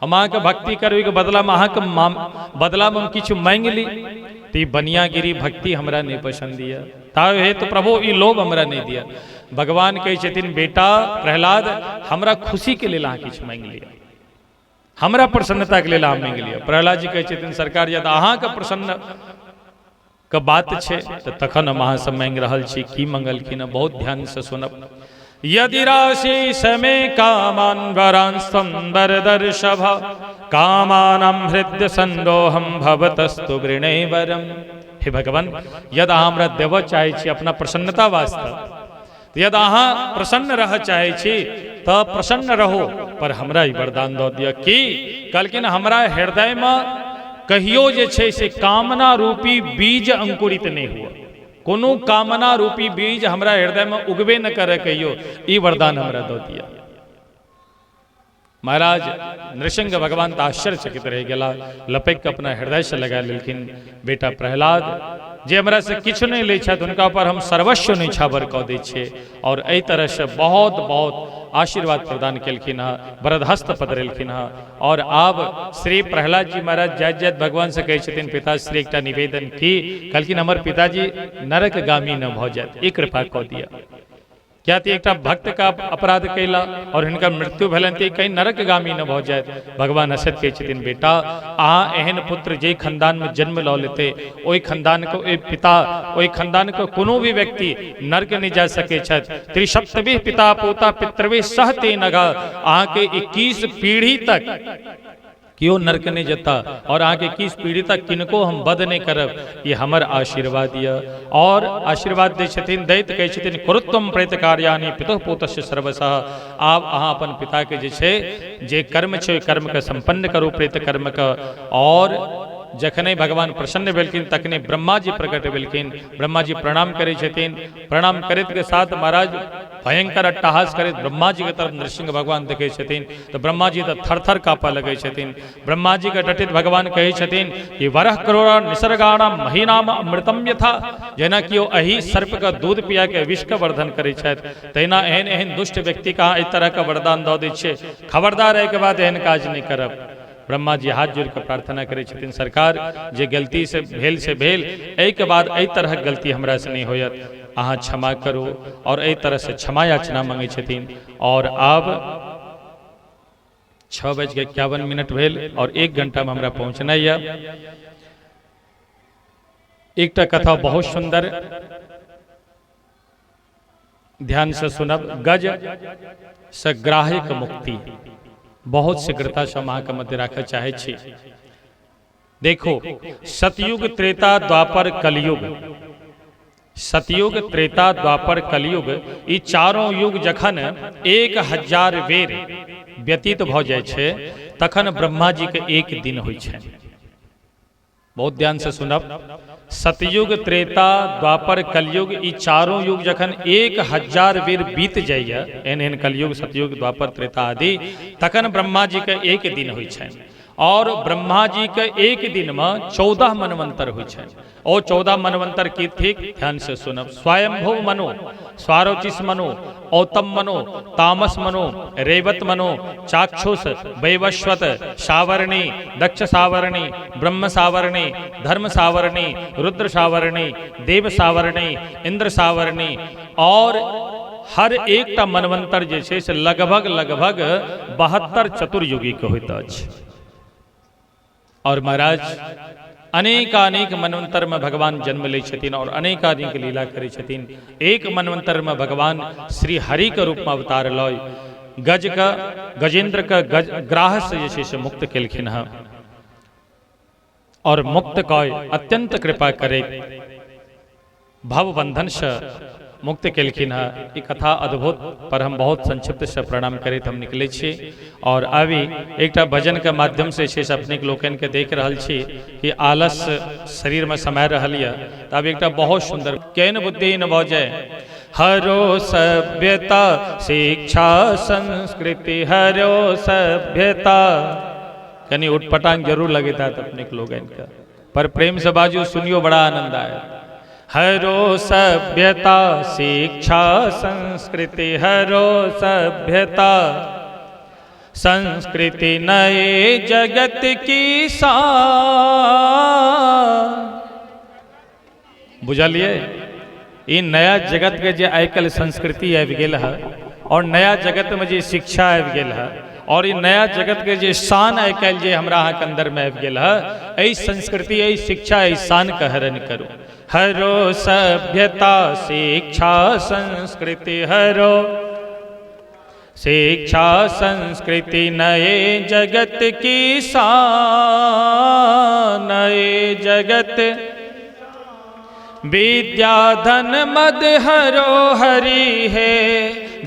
A: हम अहाँके भक्ति करबै के बदला में अहाँके बदला में हम किछु मांग ली, तो बनियागिरी भक्ति हमरा नहीं पसंद दिया। तावे हे तो प्रभु ई लोभ हमरा नहीं दिया। भगवान कहै छथिन बेटा प्रहलाद हमरा खुशी के लेल अहाँ किछु मांग लिया, हमरा प्रसन्नता के लेल अहाँ मांग लिया। प्रहलाद जी कहै छथिन सरकार यदि अहाँके प्रसन्न के बात छे तो तखन हम अहाँ से मांग रहल छी। की मंगलखिन बहुत ध्यान से सुनब। यदि राशि समय कामान वरांस्तम वरदर्शभ, कामानां हृदय संदोहम भवतस्तु गृणे वरम। हे भगवान यदि अहाँ हमरा देव चाहे छी अपना प्रसन्नता वास्ते, यदि अहाँ प्रसन्न रह चाहे छी तो प्रसन्न रहो, पर हमरा ई वरदान दऽ दिअ कि कहलखिन हमरा हृदय में कहियो जे छै से कामना रूपी बीज अंकुरित नहीं हुआ, कोनो कामना रूपी बीज हमरा हृदय में उगबे न करे कहियो, ई वरदान हमरा दऽ दिया। महाराज नृसिंह भगवान तो आश्चर्यचकित रह गया, लपक के अपना हृदय से लगा लेकिन बेटा प्रहलाद जे हमरा से किछु नहीं ले छथि उनका पर हम सर्वस्व न्यौछावर कऽ दै छियै। और एहि तरह से बहुत बहुत आशीर्वाद प्रदान केलखिन हँ, वरदहस्त पधरेलखिन हँ। और आब श्री प्रहलाद जी महाराज जाइत जाइत भगवान से कहै छथिन पिताश्री एकटा निवेदन की, कहलखिन हमर पिताजी नरकगामी न भऽ जायत, ई कृपा कऽ दिअ। क्या एक भक्त का अपराध कैला और हिनका मृत्यु भेलन ते कहीं नरकगामी न भऽ जायत। भगवान हसत कहै छथिन बेटा अहाँ एहन पुत्र जे खानदान में जन्म लऽ लेते, ओहि खानदान को पिता, ओहि खानदान को कोनो भी व्यक्ति नरक नहीं जा सके छथि। त्रिसप्तभी पिता पोता पितृवे सहते नगा, अहाँ के 21 पीढ़ी तक क्यों नरक नहीं जता और आगे 21 पीढ़ी तक किनको हम बद नहीं करब, ये हमर आशीर्वाद दिया। और आशीर्वाद दे छथिन दैत कहै छथिन कुरुत्वम प्रेत कार्यानि पितुः पुतस्य सर्वशः। आप अहाँ अपन पिता के जे कर्म छै कर्म के संपन्न करू, प्रेत कर्म का। और जखने भगवान प्रसन्न भेलखिन तखने ब्रह्मा जी प्रकट भेलखिन। ब्रह्मा जी प्रणाम करे छथिन, प्रणाम करैत के साथ महाराज भयंकर अट्टहास करैत ब्रह्मा जी के तरफ नृसिंह भगवान देखे छथिन तो ब्रह्मा जी तो थर थर काँपा लगे छथिन। ब्रह्मा जी के डटित भगवान कहे छथिन कि वरह करोड़ निसर्गाणाम महीनाम अमृतम यथा, जेना कि अही सर्प का दूध पिया के विष का वर्धन करे छथि, तहिना एहन एहन दुष्ट व्यक्ति का एहि तरह का वरदान दऽ दै छै। खबरदार एहि के बाद एहन काज नहीं करब। ब्रह्मा जी हाथ जोड़ के प्रार्थना करे छथिन सरकार जे गलती से भेल एहि के बाद एहि तरह गलती हमरा से नहीं होयत, अहाँ क्षमा करू। और एहि तरह से क्षमा याचना मांगे छथिन। और आब 6:51 भेल और 1 घंटा में हमरा पहुँचना है। एकटा कथा बहुत सुंदर ध्यान से सुनब। गज से ग्राह्यक मुक्ति बहुत शीघ्रता से हम अहाँके मध्य राखऽ चाहे छी। देखो सतयुग त्रेता द्वापर कलयुग, सतयुग त्रेता द्वापर कलयुग ई चारों युग जखन 1000 बेर व्यतीत भऽ जाइ छै तखन ब्रह्मा जी के एक दिन होइ छै। बहुत ध्यान से सुनब। सतयुग त्रेता द्वापर कलयुग ई चारों युग जखन 1000 बेर बीत जाइए, एहन कलयुग सतयुग द्वापर त्रेता आदि, तखन ब्रह्मा जी के एक दिन होइ छै। और ब्रह्मा जी के एक दिन में 14 मनवंतर होइ छै। और 14 मनवंतर की थिक ध्यान से सुनब। स्वयंभू मनो, स्वारोचिस मनो, औतम मनो, तामस मनो, रेवत मनो, चाक्षुष, वैवस्वत, सावरणी, दक्ष सावरणी, ब्रह्म सावरणी, धर्म सावरणी, रुद्र सावरणी, देव सावरणी, इंद्र सावरणी। और हर एकटा मनवंतर जे छै से लगभग 72 चतुर्युगी के होइत अछि। और महाराज अनेक मनवंतर में भगवान जन्म ले छथिन और अनेक लीला करे छथिन। एक मनवंतर में भगवान श्री हरि के रूप में अवतार लय गजेंद्र का ग्राह से जे से मुक्त केलखिन हँ। और मुक्त कय अत्यंत कृपा करे भव बंधन से मुक्त केलखिन है। ई कथा अद्भुत, पर हम बहुत संक्षिप्त से प्रणाम करैत हम निकले छी और अभी एक भजन के माध्यम से शेष अपने लोकन के देख रहल छी कि आलस शरीर में समय रहल है। तो अब एक बहुत सुंदर केन बुद्धि न भौजय हरो सभ्यता शिक्षा संस्कृति हरो सभ्यता। कहीं उठपटांग जरूर लगे था अपने लोगन का, पर प्रेम से बाजू सुनियो, बड़ा आनंद आया। हरो सभ्यता शिक्षा संस्कृति हरो सभ्यता संस्कृति नए जगत की शान। बुझलिए, ये नया जगत के जे आइकल संस्कृति आबि गेल है और नया जगत में जे शिक्षा आबि गेल है और ये नया जगत के जे शान आइकल जे हमरा अहाँ के अंदर में आबि गेल है, एहि संस्कृति एहि शिक्षा एहि शान के हरण करू। हरो सभ्यता शिक्षा संस्कृति हरो शिक्षा संस्कृति नए जगत की शान। नए जगत विद्या धन मद हरो हरि है,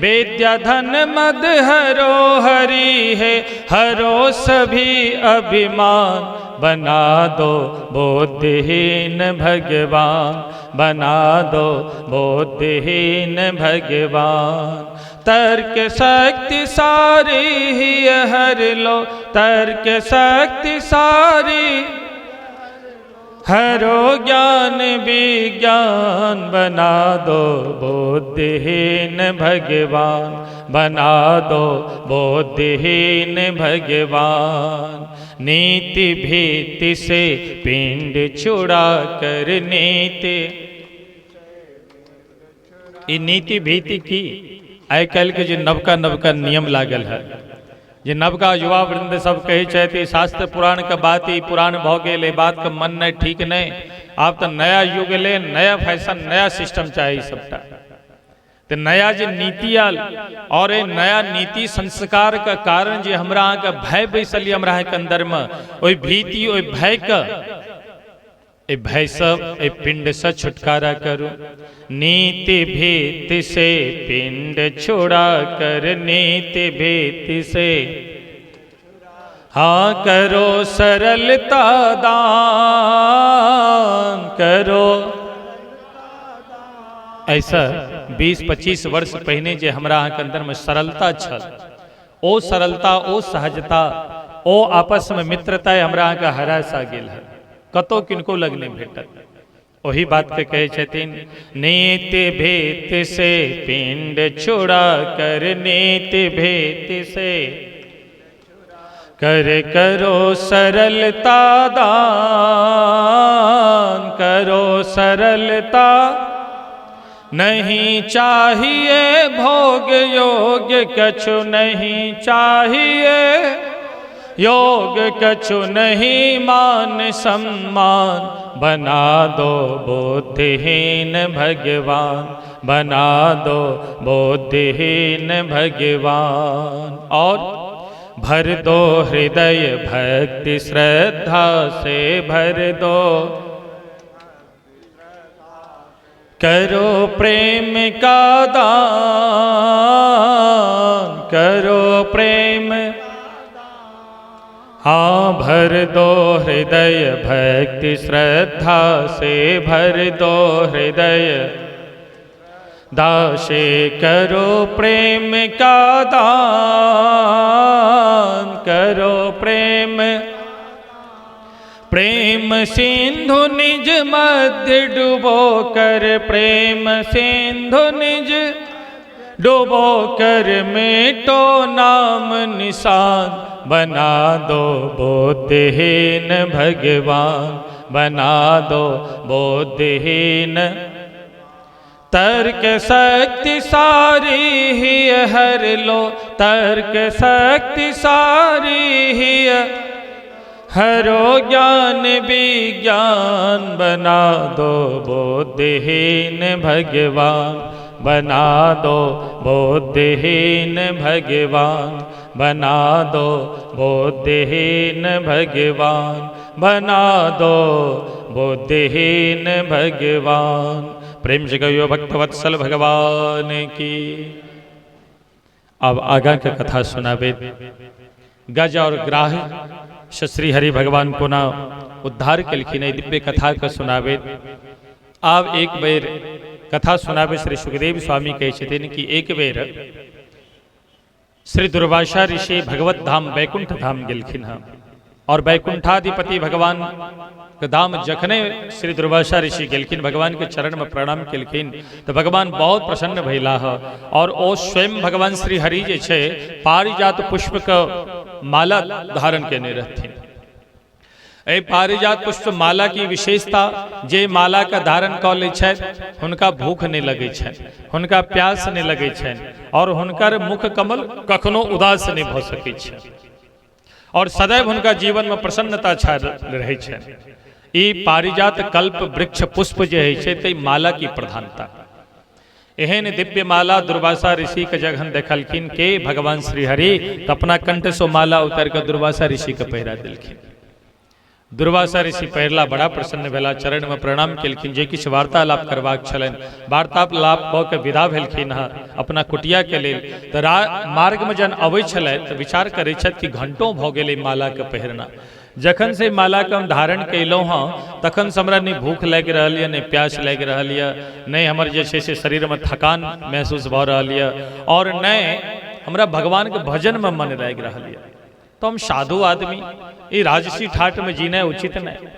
A: विद्या धन मद हरो हरि है। हरो सभी अभिमान बना दो बुद्धिहीन भगवान, बना दो बुद्धिहीन भगवान। तर्क शक्ति सारी ही हर लो, तर्क शक्ति सारी हरो ज्ञान विज्ञान। बना दो बुद्धिहीन भगवान, बना दो बुद्धिहीन भगवान। नीति भीति से पिंड छुड़ा कर नीति, ये नीति भीति की आइ काल्हि के जो नवका नवका नियम लागल है, जे नवका युवा वृंद सब कहे चाहते शास्त्र पुराण के बात ही पुरान भ गए, बात का मन नहीं ठीक नहीं। आप तो नया युग ले, नया फैशन नया सिस्टम चाहिए सबटा। तो नया जो नीति आल और ये नया नीति संस्कार का कारण जे हमरा अहाँ के भय बैसल हमरा के अंदर में, ओई भीति ओई भय का ए भय सब ए पिंड से छुटकारा करो। नीति भीति से पिंड छुड़ा कर, नीति भीति से हाँ करो सरलता दान करो। ऐसा 20-25 वर्ष पहले जे हमरा अहाँ के अंदर में सरलता छल, ओ सरलता ओ सहजता ओ आपस में मित्रता हमरा अहाँ के हरा सा गेल है, कतो किनको लग नहीं भेटत। वही बात के कहे छथिन नीति भेद से पिंड छुड़ा कर, नीति भेद से कर करो सरलता दान करो सरलता। नहीं चाहिए भोग योग कछु नहीं चाहिए, योग कछु नहीं मान सम्मान। बना दो बुद्धिहीन भगवान, बना दो बुद्धिहीन भगवान। और भर दो हृदय भक्ति श्रद्धा से भर दो, करो प्रेम का दान करो प्रेम। हाँ भर दो हृदय भक्ति श्रद्धा से भर दो हृदय, दासे करो प्रेम का दान करो प्रेम। प्रेम सिंधु निज मध्य डुबो कर, प्रेम सिंधु निज डुबो कर मिटो नाम निशान। बना दो बुद्धिहीन भगवान, बना दो बुद्धिहीन। तर्क शक्ति सारी ही हर लो, तर्क शक्ति सारी ही हरो ज्ञान विज्ञान। बना दो बुद्धिहीन भगवान, बना दो बुद्धिहीन भगवान, बना दो बुद्धिहीन भगवान, बना दो बुद्धिहीन भगवान। प्रेम से कहियो भक्तवत्सल भगवान की। अब आगा के कथा सुनावे। गज और ग्राह श्री हरि भगवान को ना उद्धार कलखिन दिव्य कथा का सुनावे। अब एक बेर कथा सुनावे श्री सुखदेव स्वामी कहते कि एक बेर श्री दुर्वासा ऋषि भगवत धाम वैकुंठ धाम गेलखिन हैं और वैकुंठाधिपति भगवान के धाम जखने श्री दुर्वासा ऋषि गेलखिन भगवान के चरण में प्रणाम केलखिन तो भगवान बहुत प्रसन्न भैला है और ओ स्वयं भगवान श्री हरि जे छे पारिजात पुष्प का माला धारण केने रहथिन। ए पारिजात पुष्प माला की विशेषता जे माला का धारण क ले छै हुनका भूख नहीं लगे छै, हुनका प्यास नहीं लगे छै और हुनकर मुख कमल कखनो उदास नहीं भ सकै छै और सदैव हुनका जीवन में प्रसन्नता छा रहे छै। ई पारिजात कल्प वृक्ष पुष्प जे है छै ते माला की प्रधानता। एहन दिव्य माला दुर्वासा ऋषि के जगह देखलखिन के भगवान श्री हरि अपना कंठ सो माला उतर कर दुर्वासा ऋषि के पहिरा दिलखिन। दुर्वासा ऋषि पहिरला बड़ा प्रसन्न भेला, चरण में प्रणाम केलखिन। जे किछु वार्तालाप करबाक छलनि वार्तालाप कऽ के विदा भेलखिन हँ अपना कुटिया के लेल। तो मार्ग में जन अबै छलथि तो विचार करै छथि कि घंटों भऽ गेलै माला के पहिरना। जखन से माला के हम धारण केलहुँ हँ तखन से हमरा नहीं भूख लागि रहल यऽ, नहीं प्यास लागि रहल यऽ, नहीं हमर जे छै से शरीर में थकान महसूस भऽ रहल यऽ और नहीं हमरा भगवान के भजन में मन लागि रहल यऽ। तो हम साधु आदमी ये राजसी ठाट में जीना उचित नहीं।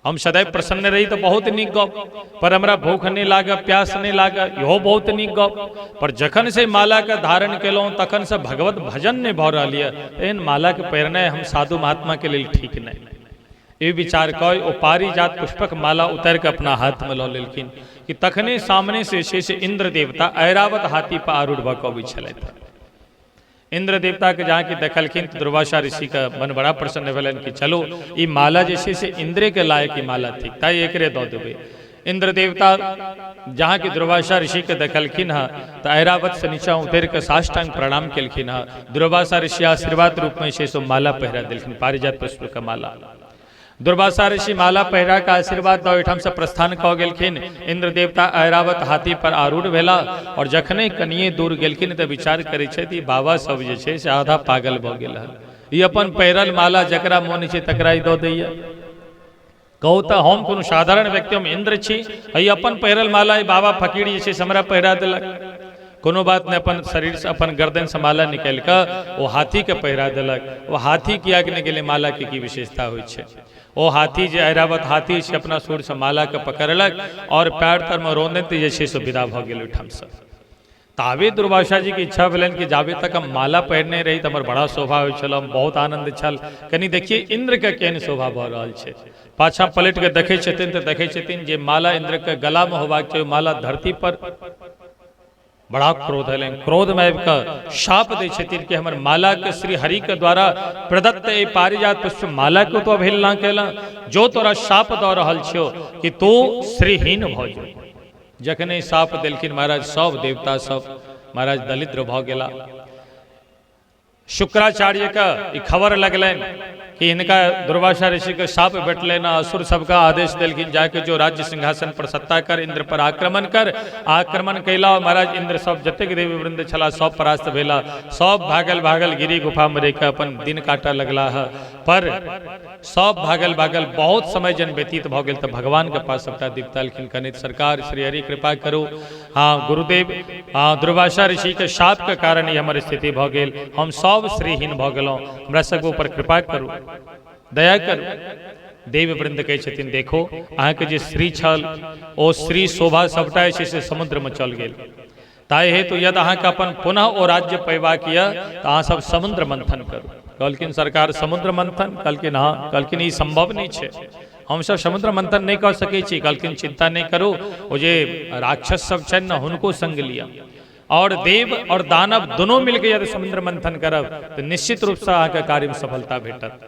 A: हम सदैव प्रसन्न रही तो बहुत नीक गप, पर हमरा भूख नहीं लागे प्यास नहीं लागे इहो बहुत नीक गप। पर जखन से माला के धारण केलहुँ तखन से भगवत भजन नहीं भऽ रहल यऽ, एहन माला के पहिरनाइ हम साधु महात्मा के लेल ठीक नहीं। ये विचार कऽ ओ पारिजात पुष्पक माला उतर के अपना हाथ में लऽ लेलखिन कि तखने सामने से इंद्र देवता ऐरावत हाथी पर आरूढ़ भऽ कऽ अबै छलथि। इंद्र देवता के जहाँ की देखलखिन तो दुर्वासा ऋषि का मन बड़ा प्रसन्न भेलन कि चलो ये माला जैसे से इंद्र के लायक की माला थी ताई एकरे दो देवे। इंद्र देवता जहाँ की दुर्वासा ऋषि के देखलखिन हाँ तो ऐरावत से नीचा उतर के साष्टांग प्रणाम केलखिन हाँ। दुर्वासा ऋषि आशीर्वाद रूप में से सो माला पहिरा दिलखिन, पारिजात पुष्प का माला। दुर्वासा ऋषि माला पहिरा का आशीर्वाद दो एठाम से प्रस्थान कऽ गेलखिन। इंद्र देवता ऐरावत हाथी पर आरूढ़ भेला और जखने कनिए दूर गेलखिन तो विचार करै छथि बाबा सब जे छै से आधा पागल भऽ गेल हन। ई अपन पहिरल माला जकरा मोन छै तकरा ही दऽ दैया। कहू तऽ हम कोनो साधारण व्यक्ति, हम इंद्र छी, ई अपन पहिरल माला बाबा फकीर जे छै से हमरा पहिरा देलक। कोनो बात नहीं, अपन शरीर से अपन गर्दन से माला निकाल कर वो हाथी के पहिरा देलक। वो हाथी की आज्ञा के लिए माला की विशेषता होइ छै। वो हाथी जे ऐरावत हाथी से अपना सूर से माला के पकड़लक और पैर तर में रोंदत जे छै से विदा भऽ गेल ओहिठाम से। तावे दुर्वासा जी की इच्छा भेलन कि जाबे तक हम माला पहिरने रही तो हमर बड़ा शोभा होइ छल, हम बहुत आनंद छल। कनी देखिए इंद्र के केहन शोभा भऽ रहल छै। पाछा पलट के देखै छथिन तो देखै छथिन जे माला इंद्र के गला में होबाक छै, माला धरती पर। बड़ा क्रोध है, क्रोध में आबि शाप दै छथिन कि हमर माला के श्री हरि के द्वारा प्रदत्त ए पारिजात पुष्प माला को तो अवहेलना केला, जो तोरा शाप दऽ रहल छियो कि तू श्रीहीन भऽ जो। जखने शाप देलखिन महाराज सब देवता सब महाराज दलिद्र भऽ गेला। शुक्राचार्य का ई खबर लगलन कि इनका दुर्वासा ऋषि के शाप भेटले ना। असुर सबका आदेश दिलखिन जाके जो राज्य सिंहासन पर सत्ता कर, इंद्र पर आक्रमण कर। आक्रमण कैला महाराज इंद्र सब जतेक देवी वृंद छला सब परास्त भेला। सब भागल भागल गिरी गुफा में रह अपन दिन काटा लगला है। पर सब भागल भागल बहुत समय जन व्यतीत भ गेल तो भगवान के पास सबटा दिवतालखिन कनित सरकार श्री हरि कृपा करो। हाँ गुरुदेव, हाँ दुर्वासा ऋषि के शाप के कारण ही हमारी स्थिति भ गेल, हम सब श्रीहीन भ गेलौं, हमरा सबके ऊपर कृपा करू, दया करू। देव वृंद कहै छथिन देखो अहाँ के जे श्री छल ओ श्री शोभा सबटा से समुद्र में चल गेल। ताहि हेतु यदि अहाँ के अपन पुनः ओ राज्य पैबाक यऽ तो अहाँ सब समुद्र मंथन करू। कहलखिन सरकार समुद्र मंथन? कहलखिन हाँ। कहलखिन ई संभव नहीं छै, हम सब समुद्र मंथन नहीं कर सकै छी। कहलखिन चिंता नहीं करू, ओ जे राक्षस सब छन न हुनको संग लिया और देव और दानव दोनों मिलकर यदि समुद्र मंथन करब तो निश्चित रूप से अहाँ के कार्य में सफलता भेटत।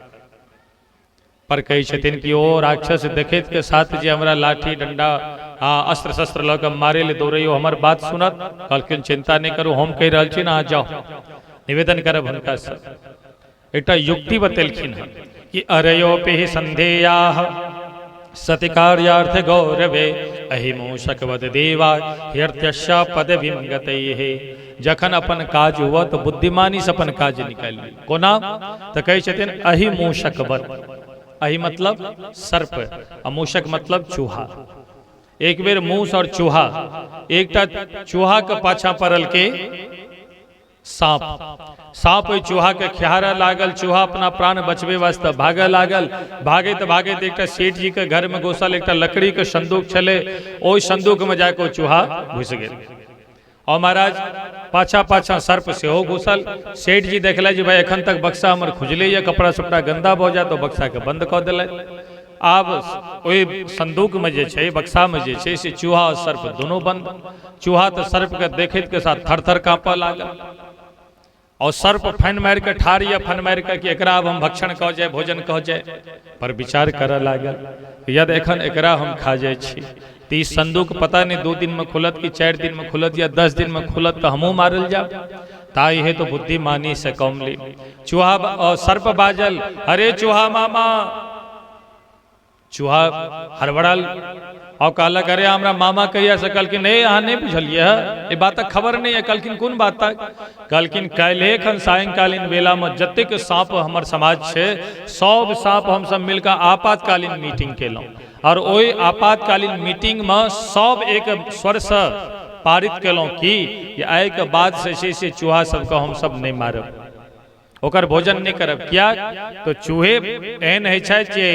A: पर कहै छथिन कि ओ राक्षस देखैत के साथ जे हमरा लाठी डंडा अस्त्र शस्त्र लऽ कऽ मारे ले दौड़ैयो हमर बात सुनत? कहलखिन चिंता नहीं करू, हम कहि रहल छी ना, अहाँ जाओ निवेदन करब हुनका से। एकटा युक्ति बतेलखिन हँ कि अरयोपि संधेयाः सतिकार्यार्थ गौरवे अहिमूषक वद देवा ह्यर्थ्यश्या पद विमंगतये। जखन अपन काज हुआ तो बुद्धिमानी से अपन काज निकाल ली। कोना तो कहे छथिन अहिमूषक वद। अहि मतलब सर्प, अमूषक मतलब चूहा। एक बेर मूस और चूहा, एकटा चूहा के पाछा पड़ल के सांप ओहि चूहा के खिहारा लागल। चूहा अपना प्राण बचबे वास्ते भागे लागल। भागैत भागैत एकटा सेठ जी के घर में घुसल। एकटा लकड़ी के संदूक छले, ओहि संदूक में जाके चूहा घुस गेल। और महाराज पाछा पाछा सर्प सेहो घुसल। सेठ जी देखल जी भाई एखन तक बक्सा हमर खुजले या कपड़ा सपड़ा गंदा भ जाए तो बक्सा के बंद कऽ देलथि। आब ओहि संदूक में जे छै, बक्सा में जे छै से चूहा और सर्प दोनों बंद। चूहा तो सर्प के देखैत के साथ थर थर काँपऽ लागल। और सर्प फन मार के ठार या फन मार के कि एकरा अब हम भक्षण कह जाए, भोजन कह जाए, पर विचार करऽ लागल यदि एखन एकरा हम खा जाए छी तो ई संदूक पता नहीं 2 दिन में खुलत कि 4 दिन में खुलत या 10 दिन में खुलत तो हमहूँ मारल जाब। ताई है तो बुद्धिमानी से कम ली। चूहा और सर्प बाजल, अरे चूहा मामा। चूहा हड़बड़ाल और कहलक अरे हमरा मामा कहिया से। कहलखिन हे अहाँ नहीं बुझलिए ये बात खबर नहीं है। कहलखिन कोन बात? कहलखिन काल्हि खन सायंकालीन बेला में जतेक सांप हमर समाज छै सब सांप हम सब मिलकर आपातकालीन मीटिंग केलहुँ। और ओहि आपातकालीन मीटिंग में सब एक स्वर से पारित केलहुँ कि आइ के बाद से चूहा सबके हम सब नहीं मारब, ओकर भोजन नहीं करब। क्या तो चूहे एहन है जे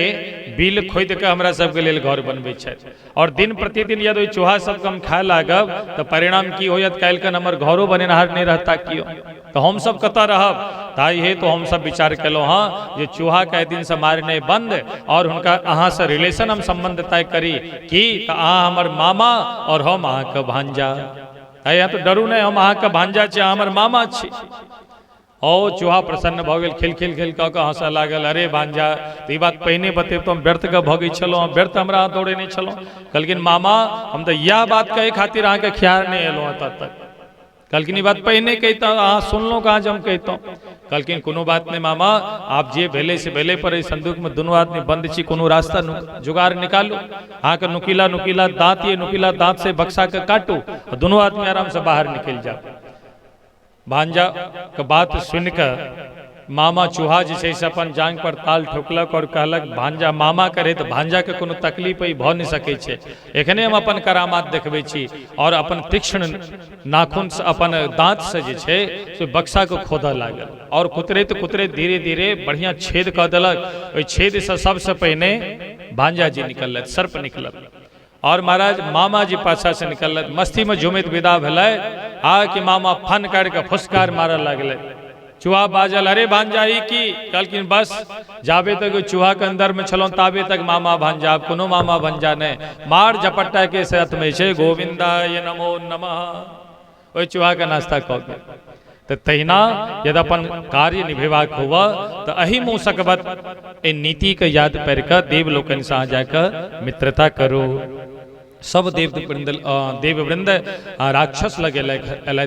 A: बिल खोद के हमरा सबके लेल घर बनबै छै। और दिन प्रतिदिन यदि चूहा सबके हम खाए लागब तो परिणाम की होयत? काल्हि कन हमर घरो बनेनहार नहीं रहता कियो, तो हम सब कतऽ रहब? ताई है तो हम सब विचार केलहुँ हाँ जे चूहा के दिन से मारने बंद और हुनका अहाँ से रिलेशन हम संबंध तय करी कि अहाँ हमर मामा और हम अहाँ के भांजा। यहाँ तो डरू नहीं, हम अहाँ के भांजा छी, हमर मामा छी। ओ चूहा प्रसन्न भ गेल, खिल खिल खिल कऽ हंसऽ लागल। अरे भांजा तो ई बात पहिने बतेब तो हम व्यर्थ के भगै छलहुँ, व्यर्थ हमरा अहाँ दौड़े नहीं छलहुँ। कहलखिन मामा हम तो यह बात कहे खातिर अहाँ के ख्याल नहीं एलहुँ तब तक। कहलखिन ई बात पहिने कहितौ, अहाँ सुनलहुँ कहाँ जे हम कहितौं। कहलखिन कोनो बात नहीं मामा, आप जे भेले से भेले, पर इस संदूक में दोनों आदमी बंद छी, कोनो रास्ता जुगाड़ निकालू। अहाँ के नुकीला नुकीला दांत, ये नुकीला दांत से बक्सा के काटू और दोनों आदमी आराम से बाहर निकल जाओ। भांजा के बात सुन कर मामा चूहा जे छै से अपन जांग पर ताल ठोकलक और कहलक भांजा मामा करे तो भांजा के कोनो तकलीफ भ नहीं सकै छै। एखने हम अपन करामात देखबै छी। और अपन तीक्ष्ण नाखून से अपन दांत से जे छै से बक्सा को खोदऽ लागल और कुतरैत कुतरैत धीरे धीरे बढ़िया छेद कऽ देलक। ओहि छेद से सबसे पहिने भांजा जी निकलत, सर्प निकलत और महाराज मामा जी पाछा से निकलत। मस्ती में झुमैत विदा भेलै आ कि मामा फन काट के फुसकार मारऽ लागलै। चूहा बाजल अरे भांजा ई की? कहलखिन बस जाबे तक चूहा के अंदर में छलौं ताबे तक मामा भांजा, कोनो मामा भांजा नहीं। मार झपट्टा के साथ में छै गोविंदाय नमो नमः। ओहि चूहा के नाश्ता कऽ के तो तहिना यदि अपन कार्य निभेबाक हुआ तो अहिमूषकवत ए नीति के याद पढ़ कर देवलोकन से जाकर मित्रता करो। सब देववृंद राक्षस लगे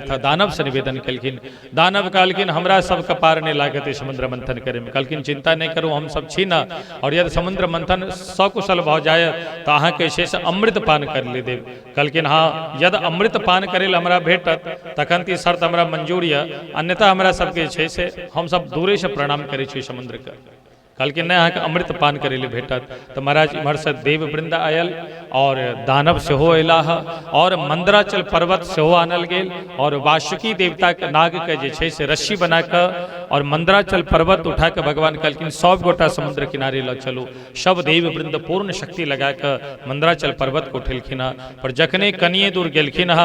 A: था, दानव से निवेदन कलखिन। दानव कहलखिन हमरा सब कपार नहीं लागत समुद्र मंथन करे में। कहलखिन चिंता नहीं करू हम सब छी ना, और यदि समुद्र मंथन सकुशल भ जाए तो अहाँ के शेष अमृत पान कर ले देव। कहलखिन हाँ यदि अमृत पान करे हमरा भेटत तखन ती शर्त हमरा मंजूर है, अन्यथा हमरा सबके छै से हम सब दूरे से प्रणाम करे छी समुद्र के। कहलखिन नहीं अहाँ के अमृत पान करे ले भेटत। तो महाराज इम्हर से देववृंद आयल और दानव सेहो अयलाह और मंदराचल पर्वत सेहो आनल गेल और वासुकी देवता के नाग के जे छै से रस्सी बना कर और मंदराचल पर्वत उठा के भगवान कहलखिन सब गोटा समुद्र किनारे ल चलू। सब देववृंद पूर्ण शक्ति लगा कर मंदराचल पर्वत को उठेलखिन। पर जखने कनिए दूर गेलखिन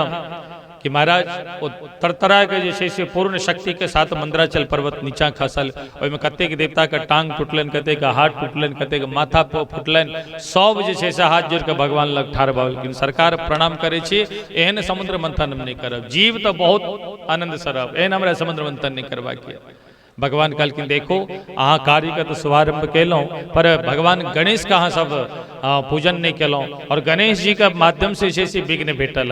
A: कि महाराज वो तरतरा के जे से पूर्ण शक्ति के साथ मंदराचल पर्वत नीचा खसल। ओहिमे कतेक देवता के टांग टूटलन, कतेक हाथ टूटलन, कतेक माथा फुटलन। सब जे से हाथ जोड़ के भगवान लग ठाढ़ भऽ गेलखिन। सरकार प्रणाम करे छी, एहन समुद्र मंथन हम नहीं करब, जीव तो बहुत आनंद सरब, एहन हमरा समुद्र मंथन नहीं करबाक है। भगवान कहलखिन देखो अहाँ कार्य के तो शुभारंभ केलहुँ पर भगवान गणेश के अहाँ सब पूजन नहीं केलौं और गणेश जी का माध्यम से जे छै विघ्न भेटल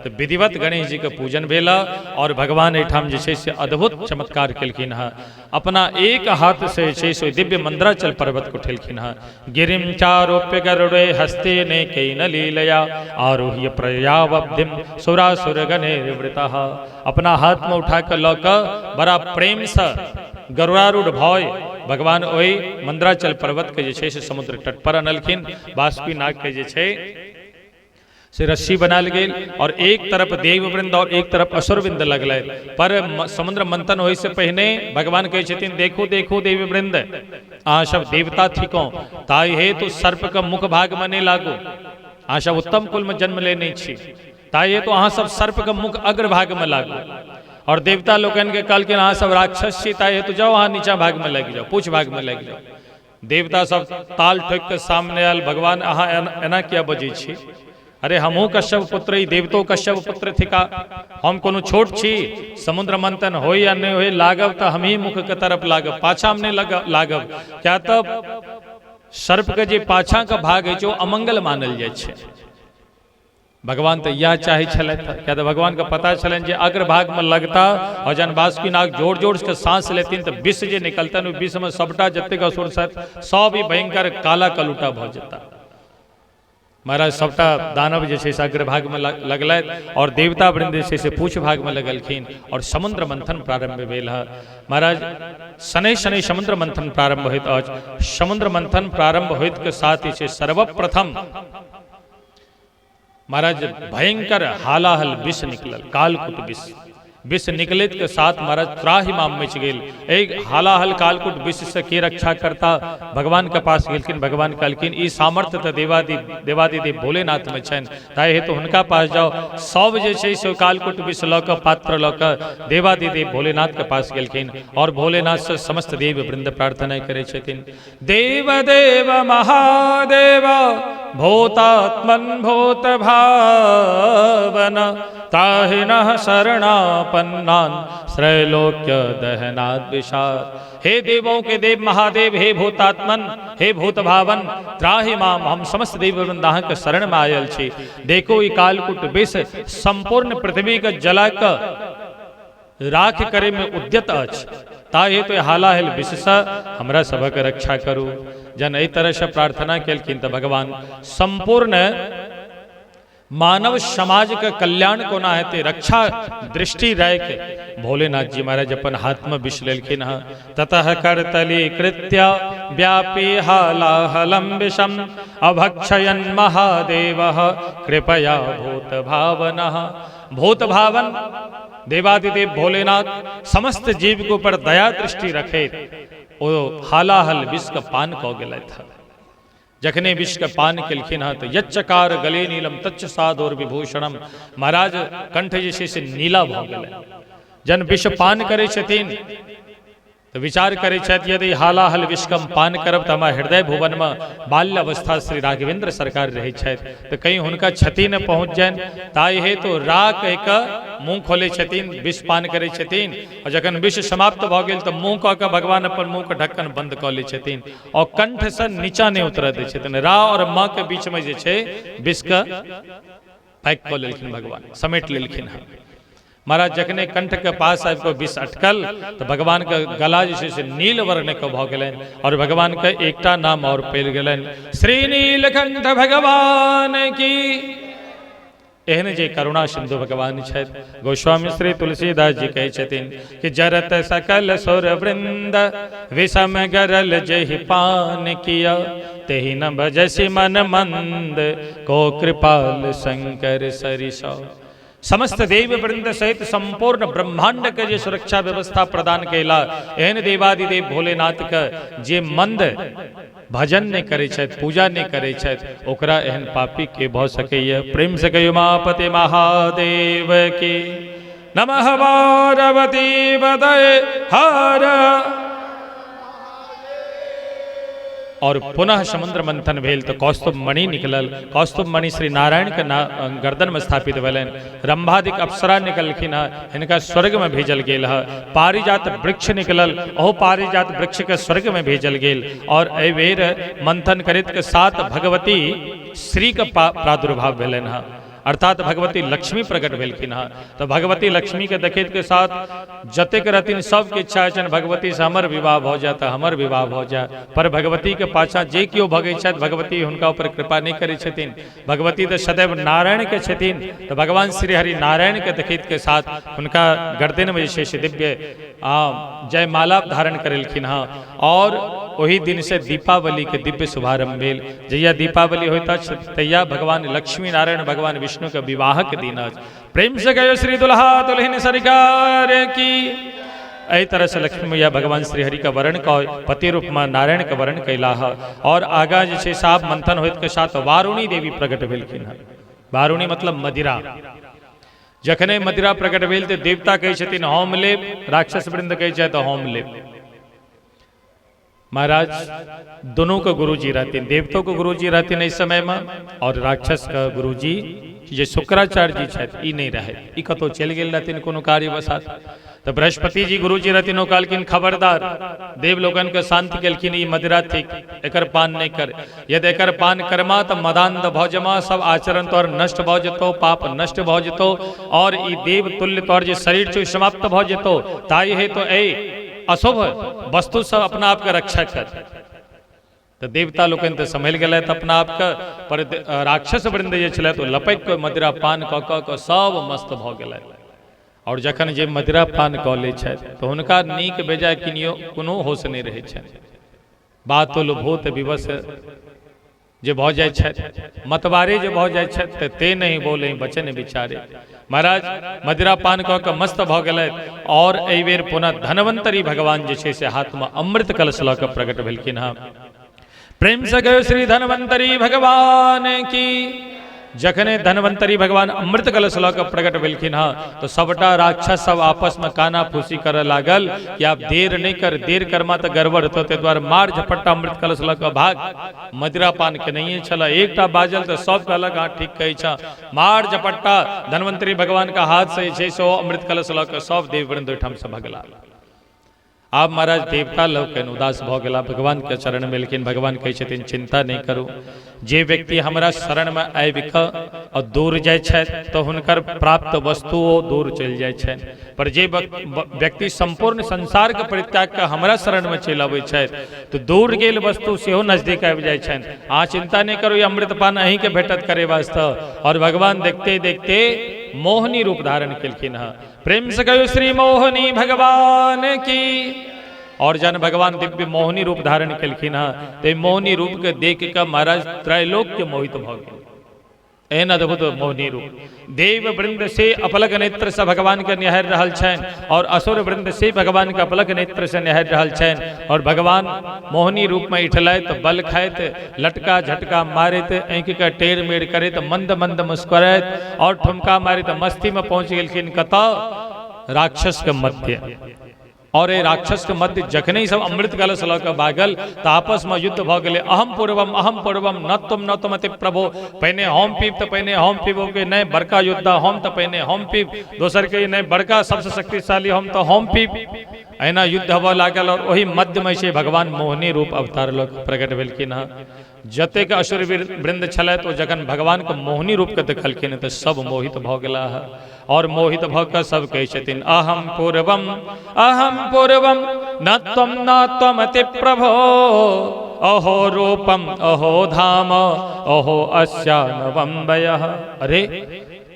A: तो विधिवत गणेश जी के पूजन भेल और भगवान एठाम जे छै से अद्भुत चमत्कार केलखिन है। अपना एक हाथ से छै से दिव्य मंद्राचल पर्वत को उठेलखिन है। गिरिम चारोप्य गरुड़े हस्ते ने कैन लीलया आरोह्य प्रयावब्धिम सुरासुर गणे निवृतः। अपना हाथ में उठा कर लऽ कऽ बड़ा प्रेम से गरुड़ारूढ़ भय भगवान ओहि मंद्राचल पर्वत के जे छै से समुद्र तट पर अनलखिन। बासुकी नाग के जे छै से रस्सी बनाल गेल और एक तरफ देववृंद और एक तरफ असुरवृंद लगल। पर समुद्र मंथन होय से पहले भगवान कहै छथिन देखो देखो देववृंद अहाँ सब देवता थिको ताहि हेतु सर्प के मुख भाग में नहीं लागू। अहाँ सब उत्तम कुल में जन्म लेने छी ताहि हेतु अहाँ सब सर्प के मुख अग्र भाग में लागू। और देवता लोगन के कहलखिन अहाँ सब राक्षस छी ताहि हेतु जाओ अहाँ नीचा भाग में लग जाओ, पूछ भाग में लग जाओ। देवता सब ताल ठोक के सामने आयल, भगवान अहाँ एना किया बजै छी? अरे हमहू कश्यप पुत्र ही देवतो कश्यप पुत्र थिका, हम कोनो छोट छी? समुद्र मंथन हो या नहीं हो लागब तो हम ही मुख के तरफ लागब, पाछा में नहीं लागब। क्या तब सर्प के जे पाछा का भाग है जो अमंगल मानल जाय छे। भगवान तो यह चाहे छल, क्या तो भगवान का पता चलन जे अग्र भाग में लगता और जन बासुकी नाग जोर जोर से सांस लेतीन तो विष जे निकलता विष में सबटा जतेक असुर सब ही भयंकर काला कलूटा भ जाता। महाराज सबटा दानव जैसे अग्रभाग में लगल और देवता वृंद जैसे पूछ भाग में लगलखिन और समुद्र मंथन प्रारंभ भेल है। महाराज शनै शनै समुद्र मंथन प्रारंभ होइत अछि। समुद्र मंथन प्रारंभ होइत के साथ ही से सर्वप्रथम महाराज भयंकर हालाहल विष निकलल, कालकूट विष निकलत के साथ महाराज त्राहिमाम मच गेल। एक हालाहल कालकूट विष से के रक्षा करता भगवान के पास गेलखिन। भगवान कहलखिन ई सामर्थ्य तो देवादिदेव भोलेनाथ में छन, ताहि हेतु हुनका पास जाओ। सब जे छै से कालकूट विष लऽ कऽ पात्र लऽ कऽ देवादिदेव भोलेनाथ के पास गेलखिन और भोलेनाथ से समस्त देव वृंद प्रार्थना करे छथिन। देव देव महादेव भूतात्मन भूत भावन ताहि नः शरणापन्नान त्रैलोक्य दहनाद विषाद। हे देवों के देव महादेव, हे भूतात्मन, हे भूत भावन, त्राहि माम, हम समस्त देव वृंद के शरण में आयल छी। देखो ई कालकूट विष संपूर्ण पृथ्वी के जला के राख करे में उद्यत अछि, ताहि तो हालाहल विष से हमरा सबक रक्षा करू। जन एहि तरह से प्रार्थना केलखिन तो भगवान संपूर्ण मानव समाज के कल्याण कोना हेते रक्षा दृष्टि राख भोलेनाथ जी महाराज अपन हाथ में विष लेलखिन है। ततः करतली कृत्य व्यापी हालाहलम विषम अभक्षयन महादेव कृपया भूत भावन। भूत भावन देवादिदेव भोलेनाथ समस्त जीव के ऊपर दया दृष्टि रखे ओ हालाहल विष का पान कऽ गेलथि है। जखने विष के पान केलखिन है तो यच्चकार गले नीलम तच्च साधोर विभूषणम, महाराज कंठ जैसे से नीला भ गेलै। जन विष पान करे छथिन तो विचार करे छथि यदि हालाहल विष कम पान करब तो हमारा हृदय भुवन में बाल्य अवस्था श्री राघवेंद्र सरकार रहे छथि तो कहीं हुनका क्षति न पहुँच जाए। ताहि हेतु रा कह कऽ मुँह खोले छथिन, विष पान करे छथिन और जखन विष समाप्त भ गेल तो मुँह कऽ कऽ भगवान अपन मुँह के ढक्कन बंद कऽ ले छथिन और कंठ से नीचा नहीं उतर दै छथिन। रा और माँ के बीच में जे छै विष के पैक कऽ लेलखिन, भगवान समेट लेलखिन है। महाराज जखने कंठ के पास आबि कऽ विष अटकल तो भगवान के गला जे से नील वर्ण के भ गेलनि और भगवान के एकटा नाम और पड़ि गेलनि, श्री नीलकंठ भगवान की। एहन जे करुणा सिंधु भगवान छथि। गोस्वामी श्री तुलसीदास जी कहै छथिन कि जरत सकल सुर वृंद विषम गरल जेहि पान किया तेहि न भजसि मन मंद को कृपाल शंकर सरिसा। समस्त देव वृंद सहित संपूर्ण ब्रह्मांड के जे सुरक्षा व्यवस्था प्रदान कैला एहन देवादिदेव भोलेनाथ के जे मंद भजन नहीं करे छथि, पूजा नहीं करे छथि, ओकरा एहन पापी के भ सकैया। प्रेम से कहियो उमापति महादेव की नमः। पार्वती बदय हर और पुनः समुद्र मंथन भेल तो कौस्तुभ मणि निकलल। कौस्तुभ मणि श्री नारायण के गर्दन में स्थापित भेलन। रंभादिक अप्सरा निकलखिन हिनका स्वर्ग में भेजल गेल है। पारिजात वृक्ष निकलल, ओहो पारिजात वृक्ष के स्वर्ग में भेजल गेल। और एहि बेर मंथन करैत के साथ भगवती श्री के प्रादुर्भाव भेलन है, अर्थात भगवती लक्ष्मी प्रकट भेलखिन हँ। तो भगवती लक्ष्मी के देखैत के साथ जतेक रहथिन सबके इच्छा छनि भगवती से हमर विवाह भऽ जाय, हमर विवाह भऽ जाय। पर भगवती के पाछा जे केओ भगै छथि भगवती हुनका ऊपर कृपा नहीं करै छथिन। भगवती तो सदैव नारायण के छथिन। तो भगवान श्री हरि नारायण के देखैत के साथ हुनका गर्दन में जे छै दिव्य जयमाला धारण करेलखिन हँ। और वही दिन से दीपावली के दिव्य शुभारंभ भेल। जहिया दीपावली होता तहिया भगवान लक्ष्मी नारायण भगवान विष्णु के विवाह के दिन आज। प्रेम से गयो श्री दुल्हा दुल्हन सरकार की। एहि तरह से लक्ष्मी मैया भगवान श्री हरि का वर्ण का पति रूप में नारायण का वर्ण कैला है। और आगा जे छै साफ मंथन होइत के साथ वारुणी देवी प्रकट भेलखिन हँ। वारुणी मतलब मदिरा। जखने मदिरा प्रकट भेल तो देवता कहै छथिन होम लेब, राक्षस वृंद कहै छै तो होम लेब। महाराज दोनों का गुरुजी रहते, देवताओं को गुरुजी रहते इस समय में, और राक्षस का गुरुजी जे शुक्राचार्य जी छथि ई नहीं रहे, ई कतौ चल गेल रहथिन कोनो कार्यवशात। तो बृहस्पति जी गुरुजी रहथिन, ओ कहलखिन खबरदार देवलोकन के शांति केलखिन ई मदिरा थिक, एकर पान नहीं कर। यदि एकर पान करमा तो मदान्ध भौजमा सब आचरण तोर नष्ट भऽ जेतौ, पाप नष्ट भऽ जेतौ, और ई देव तुल्य तोर जे शरीर छै समाप्त भऽ जेतौ। ताई है तो ए अशुभ वस्तु सब अपना आप के रक्षा कर। तो देवता लोग तो संभल गए अपना आप का, पर राक्षस वृंद जे छलै तो लपैक के मदिरा पान कऽ कऽ सब मस्त भऽ गेलै। और जखन जे मदिरा पान कऽ लै छथि तो हुनका नीक बेजाय किनियो कोनो होश नहीं रहै छनि। बातुल भूत विवश जे भऽ जाइ छथि, मतवारे जे भऽ जाइ छथि तऽ ते नहीं बोले बचन विचारे। महाराज मदिरा पान कऽ कऽ मस्त भऽ गेलै। और एहि बेर पुनः धनवंतरी भगवान जे छै से हाथ में अमृत कलश लऽ कऽ प्रकट भेलखिन हँ। प्रेम से गयो श्री धनवंतरी भगवान की। जखने धनवंतरी भगवान अमृत कलश लऽ कऽ प्रकट भेलखिन हँ तो सबटा राक्षस सब आपस में काना फूसी करऽ लागल कि आप देर नहीं कर, देर करमा तो गड़बड़ हेतौ, ताहि दुआरे मार झपट्टा अमृत कलश लऽ कऽ भाग। मदिरा पान के नहीं छल, एकटा बाजल तो सब कहलक हाँ ठीक कहै छ। मार झपट्टा धनवंतरी भगवान का हाथ से छै सो अमृत कलश लऽ कऽ सब देववृंद ओहिठाम से भगला। आप महाराज देवता लोग के उदास भऽ गेला भगवान के चरण में, लेकिन भगवान कहै छथिन चिंता नहीं करू। जे व्यक्ति हमरा शरण में आबि कऽ और दूर जाइ छथि तो हुनकर प्राप्त वस्तुओं दूर चलि जाइ छनि। पर जे व्यक्ति संपूर्ण संसार के परित्याग कऽ हमरा शरण में चलि अबै छथि तो दूर गेल वस्तु सेहो नजदीक आबि जाइ छनि। अहाँ चिंता नहीं करू, ये अमृतपान अहीं के भेटत करे वास्ते। और भगवान देखते देखते मोहनी रूप धारण केलखिन हँ। प्रेम से कहो श्री मोहनी भगवान की। और जन भगवान दिव्य मोहनी रूप धारण केलखिन हँ तो मोहनी रूप के देख कर महाराज त्रैलोक के मोहित भऽ गेल। एहन अद्भुत मोहनी रूप। देव वृंद से अपलक नेत्र से भगवान के निहारि रहल छनि, और असुर वृंद से भगवान के अपलक नेत्र से निहारि रहल छनि। और भगवान मोहनी रूप में इठलैत, बल खाइत, लटका झटका मारैत, आँखि के टेढ़ मेढ़ करैत, मंद मंद मुस्कुराइत, और ठुमका मारैत मस्ती में पहुंच गेलखिन कतऽ राक्षस के मध्य। और ये राक्षस के मध्य जखने सब अमृत कलश लऽ कऽ भागल तो आपस में युद्ध भऽ गेलै। अहम पूर्वम न तुम अति प्रभो। पहिने हम पीब तो पहिने हम पीबो के नहीं, बड़का योद्धा हम तो पहिने हम पीब, दोसर के नहीं बड़का सबसे शक्तिशाली हम तो हम पीब। एना युद्ध हवा लागल। और वही मध्य में से भगवान मोहनी रूप अवतार लऽ कऽ प्रकट भेलखिन हँ। जतेक असुर वृंद छलथि ओ जखन भगवान के मोहनी रूप के देखलखिन तो सब मोहित भऽ गेला है। और मोहित भऽ कऽ सब कहै छथिन अहम पूर्वम न त्वम अति प्रभो। अहो रूपम अहो धाम अहो अस्यानवम वयः। अरे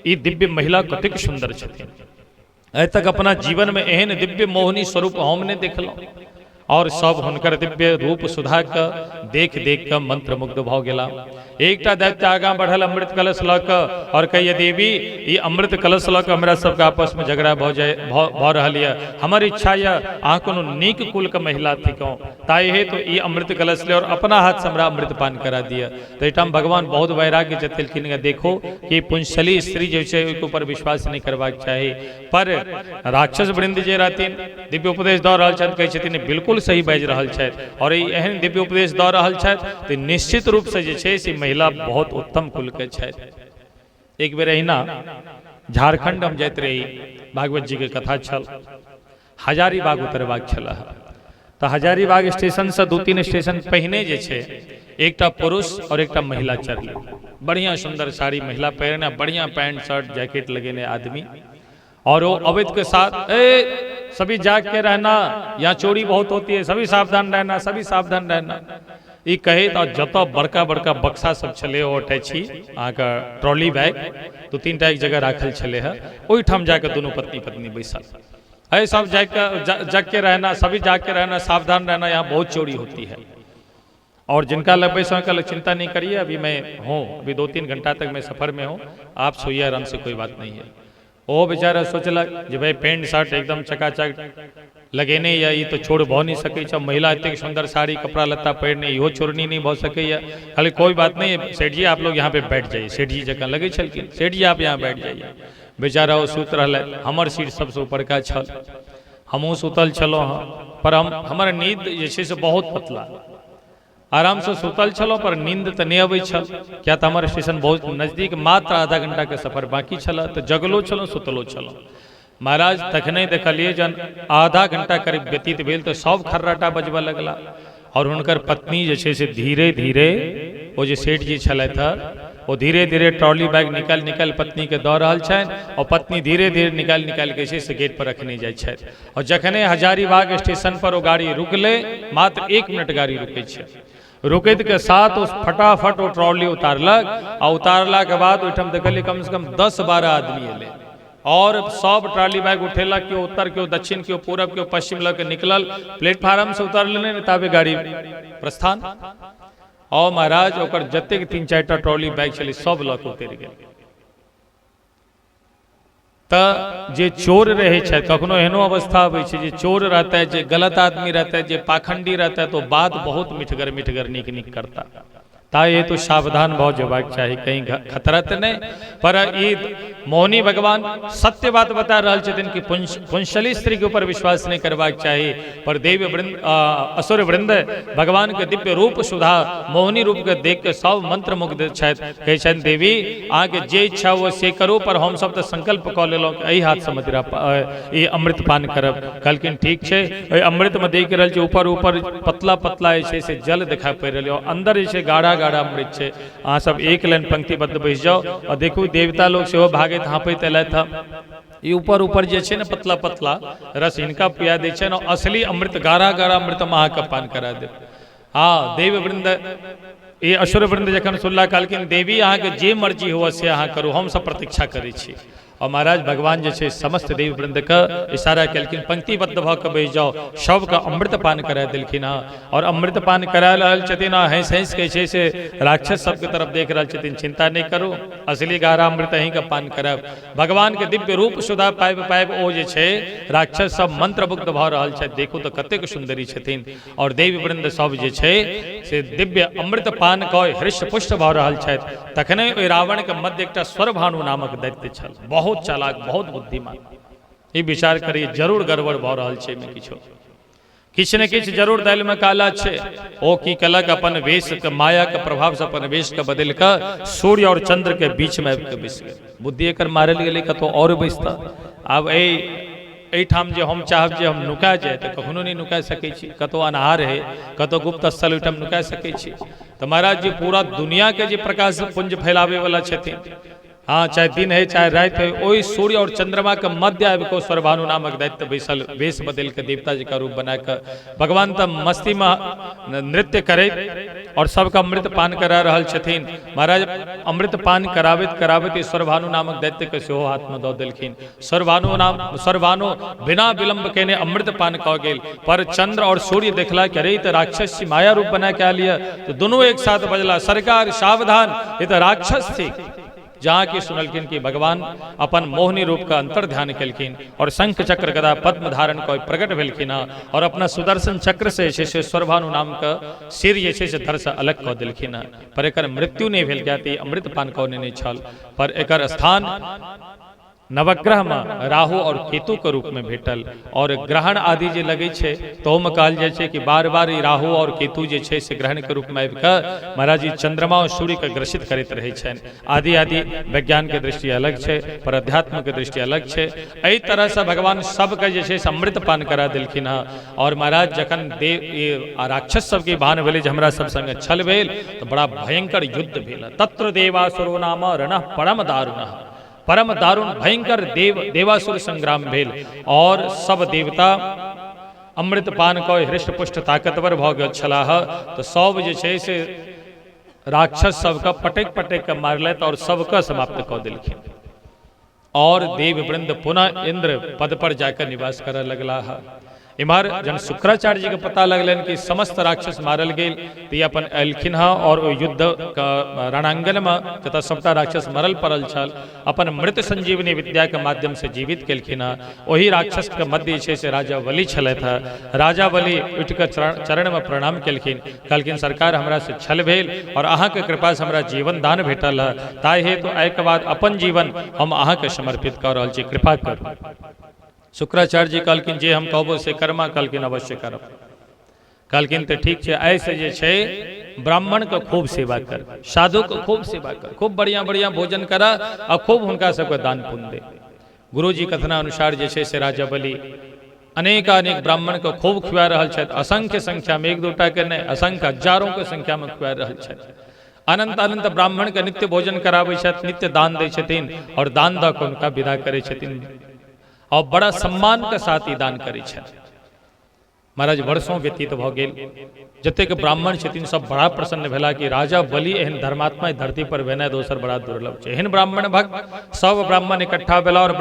A: ई दिव्य महिला कतेक सुंदर छथिन। आइ तक अपना जीवन में एहन दिव्य मोहनी स्वरूप हम नहीं देखलहुँ। और सब हुनकर दिव्य रूप सुधा के देख देख के मंत्र मुग्ध भऽ गेला। एकटा दैत्य आगाँ बढ़ल अमृत कलश लऽ कऽ और कहिए देवी ई अमृत कलश लऽ कऽ हमरा सबके आपस में झगड़ा भऽ रहल यऽ। हमर इच्छा यऽ अहाँ कोनो नीक कुल के महिला थिकौं, ताहि हेतु ई अमृत कलश ले और अपना हाथ से हमरा अमृत पान करा दिया। तो एहिठाम भगवान बहुत वैराग्य जतेलखिन। देखो कि पुंसली स्त्री जे छै ओहि ऊपर विश्वास नहीं करबाक चाही। पर राक्षस वृंद जे रहथिन दिव्य उपदेश दऽ रहल छथि, कहै छथिन बिल्कुल से ही बाजि रहल छथि और एहन दिव्य उपदेश दऽ रहल छथि तऽ निश्चित रूप से जे छै से महिला बहुत उत्तम कुल के छथि। एक बेर अहिना झारखंड हम जाइत रही, भागवत जी के कथा छल, हजारीबाग उतरबाक छल। तो हजारीबाग स्टेशन से 2-3 स्टेशन पहिने जे छै एकटा पुरुष और एकटा महिला चढ़ले, बढ़िया सुंदर साड़ी महिला पहने, बढ़िया पैंट शर्ट जैकेट लगेने आदमी, और वो अवैध के साथ सभी जाग के रहना, यहाँ चोरी बहुत होती है, सभी सावधान रहना, सभी सावधान रहना। ई कहे तो जत बड़का बड़का बक्सा सब छले ओ अटैची अहाँके ट्रॉली बैग 2-3 टा एक जगह राखल छले है, ओहिठाम जाके दोनों पत्नी पत्नी बैसल, है सब जाग के रहना, सभी जाग के रहना, सावधान रहना, यहाँ बहुत चोरी होती है। और जिनका लग बैसा कल चिंता नहीं करिए, अभी मैं हूँ, अभी 2-3 घंटा तक मैं सफर में हूँ, आप सोइए आराम से, कोई बात नहीं है। वो बेचारा सोचलक जे भाई पेंट शर्ट एकदम चकाचक लगेने या ये तो छोड़ भऽ नहीं सकै छै, महिला एतेक सुंदर साड़ी कपड़ा लत्ता पहिरने इहो छोड़नी नहीं भऽ सकैया, खाली कोई बात नहीं है सेठ जी आप लोग यहाँ पे बैठ जाइए, सेठ जी जकाँ लगे छलखिन, सेठ जी आप यहाँ बैठ जाइए। बेचारा वो सुत रहलै, हमर सीट सबसे ऊपरका छल, हमहूँ सुतल छलहुँ हँ, पर हमर नींद जे छै से बहुत पतला, आराम से सुतल छलहुँ पर नींद तऽ नहीं अबै छल, क्या तऽ हमर स्टेशन बहुत नजदीक, मात्र आधा घंटा के सफर बाकी छल, तो जगलो छलहुँ सुतलो छलहुँ। महाराज तखने देखलिए जन आधा घंटा करीब व्यतीत भेल तो सब खर्राटा बजबऽ लगला, और हुनकर पत्नी जे छै से धीरे धीरे वो जे सेठ जी छलथि हँ वो धीरे धीरे ट्रॉली बैग निकाल पत्नी के दऽ रहल छनि, और पत्नी धीरे धीरे निकाल के से गेट पर रखने जाइ छथि। और जखने हजारीबाग स्टेशन पर वो गाड़ी रुकले, मात्र 1 मिनट गाड़ी रुकै छै, रुकैत के साथ उस फटाफट वो ट्रॉली उतारलक, और उतारला के बाद ओहिठाम देखलिए कम से कम 10-12 आदमी एले, और सब ट्रॉली बैग उठेलक, केओ उत्तर केओ दक्षिण केओ पूरब केओ पश्चिम लऽ के निकलल, प्लेटफार्म से उतरले ताबे गाड़ी प्रस्थान। और महाराज ओकर जतेक 3-4 टा ट्रॉली बैग छलै सब लऽ के उतरि गेल। तऽ जे चोर रहे छै, कखनो एहनो अवस्था अबै छै जे चोर रहता है, जे गलत आदमी रहता है, जे पाखंडी रहता है, तो बात बहुत मिठगर नीक करता, ता ये तो सावधान भाव जबाक चाहिए, कहीं खतरा तो नहीं। पर ई मोहनी भगवान सत्य बात बता रहा छथिन कि पुंशली स्त्री के ऊपर विश्वास नहीं करबाक चाहिए, पर देव वृंद असुर वृंद भगवान के दिव्य रूप सुधा मोहनी रूप के देख के सब मंत्र मुग्ध छथि, कहै छथि देवी अहाँके जे इच्छा हो से करू, पर हम सब तो संकल्प कऽ लेलहुँ कि एहि हाथ से मदिरा ई अमृत पान करब। कहलखिन ठीक छै, अमृत में देख रहल छै ऊपर पतला पतला जे छै से जल दिखाई पड़ि रहल, अंदर जे छै गाढ़ा अमृत छै। अहाँ सब एक लाइन पंक्तिबद्ध बैस जाओ और देखू देवता लोग सेहो भागैत हाँपैत एलथि हँ, ई ऊपर जे छै ने पतला पतला रस हिनका पिया दै छै, असली अमृत गाढ़ा अमृत हम अहाँके पान करा देब। हाँ देव वृंद ये असुर वृंद जखन सुनला कहलखिन देवी अहाँके जे मर्जी हुआ से अहाँ करू, हम सब प्रतीक्षा करै छी। और महाराज भगवान जे छै समस्त देव वृंद के इशारा केलखिन पंक्तिबद्ध भऽ कऽ बैस जाओ, सबके अमृत पान करा देलखिन हँ, और अमृत पान करा रहल छथिन, हँस के छै से राक्षस सबके तरफ देख रहल छथिन, चिंता नहीं करू असली गाढ़ा अमृत अहीं के पान करब। भगवान के दिव्य रूप सुधा पाबि ओ जे छै राक्षस सब मंत्रमुग्ध भऽ रहल छथि, देखू तऽ कतेक सुंदरी छथिन, और देव वृंद सब जे छै से दिव्य अमृत पान कऽ हृष्ट पुष्ट भऽ रहल छथि। तखने ओहि रावण के मध्य एकटा स्वरभानु नामक दैत्य छल, बहुत चालाक बहुत बुद्धिमान, ई विचार करिए जरूर गड़बड़ भऽ रहल छै में किछु ने किछु जरूर दालि में काला छै। ओ की कलक अपन वेश के माया के प्रभाव से अपन वेश के बदल कर सूर्य और चंद्र के बीच में आबि के बैस गेल, बुद्धि एकर मारल गेलै कतौ और बैसता। आब एहिठाम जे हम चाहब जे हम नुका जाए तऽ कखनो नहीं नुका सकै छी, कतौ अन्हार है कतौ गुप्त स्थल ओहिठाम नुका सकै छी। तऽ महाराज जी पूरा दुनिया के जे प्रकाश पुंज फैलावे वाला छथिन, हाँ चाहे दिन है चाहे रात है, वही सूर्य और चंद्रमा के मध्य आबि को स्वरभानु नामक दैत्य बैसल वेश बदल के देवता जी का रूप बनाकर भगवान तब मस्ती में नृत्य करे और सबका अमृत पान करा रहल छथिन। महाराज अमृत पान करावत स्वरभानु नामक दैत्य के सेहो हाथ में दऽ देलखिन। स्वरभानु बिना विलंब केने अमृत पान कऽ गेल, पर चंद्र और सूर्य देखला कि अरे तो राक्षस माया रूप बना के आ लिया, तो दोनों एक साथ बजला सरकार सावधान ये तो राक्षस थी। जहाँ की सुनलखिन कि भगवान अपन मोहनी रूप का अंतर ध्यान केलखिन और शंख चक्र गदा पद्म धारण कर प्रकट भेलखिन और अपना सुदर्शन चक्र से स्वरभानु नाम का सिर जे से धर से अलग कऽ देलखिन, पर एकर मृत्यु नहीं भेल, क्या अमृत पान कौने नहीं छल, पर एकर स्थान नवग्रह में राहु और केतु के रूप में भेटल और ग्रहण आदि जे लगे छे तो में कहल जाय छे कि बार बार राहु और केतु जे छे से ग्रहण के रूप में आबि कऽ महाराज जी चंद्रमा और सूर्य के ग्रसित करैत रहे छन। आदि आदि विज्ञान के दृष्टि अलग छे, पर अध्यात्म के दृष्टि अलग छे। एहि तरह से भगवान सबके जे छे अमृत पान करा देलखिन हँ। और महाराज जखन राक्षस सबके भान भेलै जे हमरा सब संगे छल भेल तो बड़ा भयंकर युद्ध भेल। तत्र देवासुरो नाम रणः परम दारुणः, परम दारुण भयंकर देवासुर संग्राम भेल और सब देवता अमृत पान कऽ हृष्ट पुष्ट ताकतवर भऽ गेल छलाह। तो सब जे छै से राक्षस सबके पटक पटक के मारलथि और सबके समाप्त कऽ देलखिन। और देव वृंद पुनः इंद्र पद पर जाकर निवास करऽ लगलाह। इम्हर जन शुक्राचार्य जी के पता लगलन कि समस्त राक्षस मारल गेल तो ये अपन एलखिन हँ और युद्ध का रणांगन में जतऽ सबटा राक्षस मरल पड़ल छल अपन मृत संजीवनी विद्या के माध्यम से जीवित केलखिन हँ। वही राक्षस के मध्य छै से राजा बलि छलथि हँ। राजा बलि उठि कऽ चरण में प्रणाम केलखिन, कहलखिन सरकार हमरा से छल भेल और अहाँ के कृपा से हमरा जीवन दान भेटल है, ताहि हेतु आइ के बाद अपन जीवन हम अहाँ के समर्पित कऽ रहल छी, कृपा करू। शुक्राचार्य जी कहलखिन जे हम कहबो से कर्मा, कहलखिन अवश्य करब। कहलखिन तो ठीक है, ऐसे जे छै ब्राह्मण के खूब सेवा कर, साधु के खूब सेवा कर, खूब बढ़िया बढ़िया भोजन करा और खूब हुनका सबके दान पुण्य दे। गुरु जी कथना अनुसार जे छै से राजा बलि अनेकानेक ब्राह्मण के खूब खुआ रहल छथि, असंख्य संख्या में, एक दूटा के नहीं असंख्य हजारों के संख्या में खुआ रहल छथि। अनंत अनंत ब्राह्मण के नित्य भोजन कराबै छथि, नित्य दान दै छथिन और दान दऽ कऽ हुनका विदा करै छथिन और बड़ा सम्मान के साथ ही दान करै छथि। महाराज वर्षों व्यतीत भऽ गेल, जतेक ब्राह्मण छथिन सब बड़ा प्रसन्न भेला कि राजा बलि एहन धर्मात्मा धरती पर भेनाइ दोसर बड़ा दुर्लभ छै। एहन ब्राह्मण भक्त सब ब्राह्मण इकट्ठा भेला और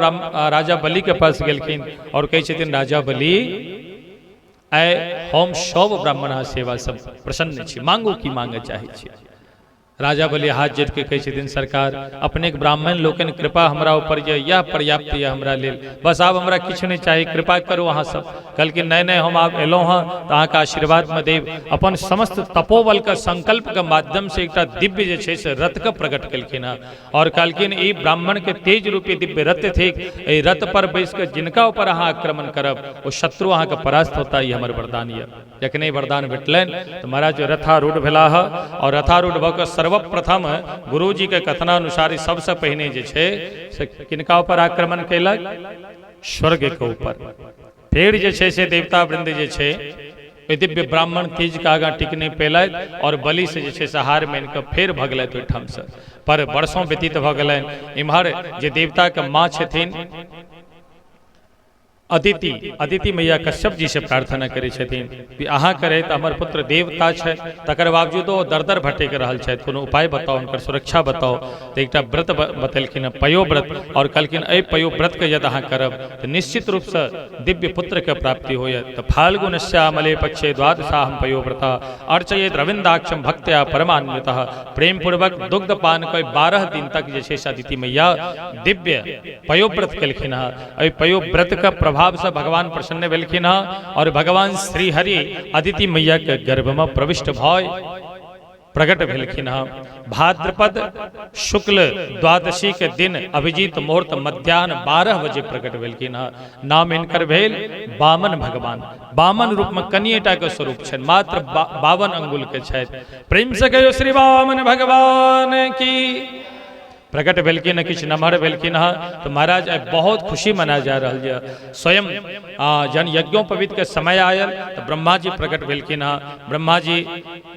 A: राजा बलि के पास गेलखिन और कहै छथिन राजा बलि आइ हम सब ब्राह्मण सेवा सब प्रसन्न छी, मांगू की मांगे चाहे छी। राजा बलि हाथ जोड़ के कहै छथिन सरकार अपने ब्राह्मण लोकन कृपा हमरा ऊपर यह पर्याप्त यह हमरा लेल, बस आब हमरा किछु नहीं चाहिए, कृपा करू अहाँ सब। कहलखिन नहीं नहीं हम आब एलहुँ हँ तो अहाँके आशीर्वाद में देव। अपन समस्त तपोबल के संकल्प के माध्यम से एक दिव्य जे छै से रथ के प्रकट केलखिन हँ और कहलखिन ई ब्राह्मण के तेज रूपी दिव्य रथ थे, एहि रथ पर बैस के जिनका ऊपर अहाँ आक्रमण करब वो शत्रु अहाँ के परास्त होता, ये हमर वरदान ये। जखने वरदान भेटलनि तो महाराज रथारूढ़ भेला और रथारूढ़ भऽ कऽ सर्वप्रथम गुरु जी के कथनानुसार सबसे पहिने जे छै से किनका ऊपर आक्रमण कैलक, स्वर्ग के ऊपर। फिर जे छै से देवता वृंद जे छै दिव्य ब्राह्मण तेज के आगा टिक नहीं पेलथि और बलि से जे छै से हार मान कऽ फेर भगलथि ओहिठाम से। पर वर्षों व्यतीत भऽ गेलनि। इम्हर जे देवता के माँ छथिन अदिति मैया कश्यप जी से प्रार्थना करे छथिन कि अहाँ करे तो हमर पुत्र देवता है, तकर बावजूदो दर दर भटक रहल छथि, कोनो उपाय बताओ, उनकर सुरक्षा बताओ। तो एक व्रत बतेलखिन पयो व्रत और कहलखिन एहि पयो व्रत के यदि अहाँ करब तो निश्चित रूप से दिव्य पुत्र के प्राप्ति होयत। तो फाल्गुन श्यामले पक्षे द्वादशाहम पयो व्रत अर्चयेत रविंदाक्षम भक्त्या परमान्वितः। प्रेम पूर्वक दुग्ध पान कऽ 12 दिन तक जे छै अदिति मैया दिव्य पयो व्रत केलखिन हँ। एहि पयो व्रत के प्रभाव से भगवान प्रसन्न भेलखिन और भगवान श्री हरि अदिति मैया के गर्भ में प्रविष्ट भय प्रकट भेलखिन। भाद्रपद शुक्ल द्वादशी के दिन अभिजीत मुहूर्त मध्याह्न 12 बजे प्रकट भेलखिन। नाम इनकर भेल वामन भगवान। वामन रूप में कनिएटा के स्वरूप छनि, मात्र 52 अंगुल के छथि। प्रेम से कहियो श्री वामन भगवान की। प्रकट भेलखिन, किछु नमहर भेलखिन तो महाराज बहुत खुशी मना जा रहा है। स्वयं जन यज्ञोपवीत के समय आयल तो ब्रह्मा जी प्रकट भेलखिन। ब्रह्मा जी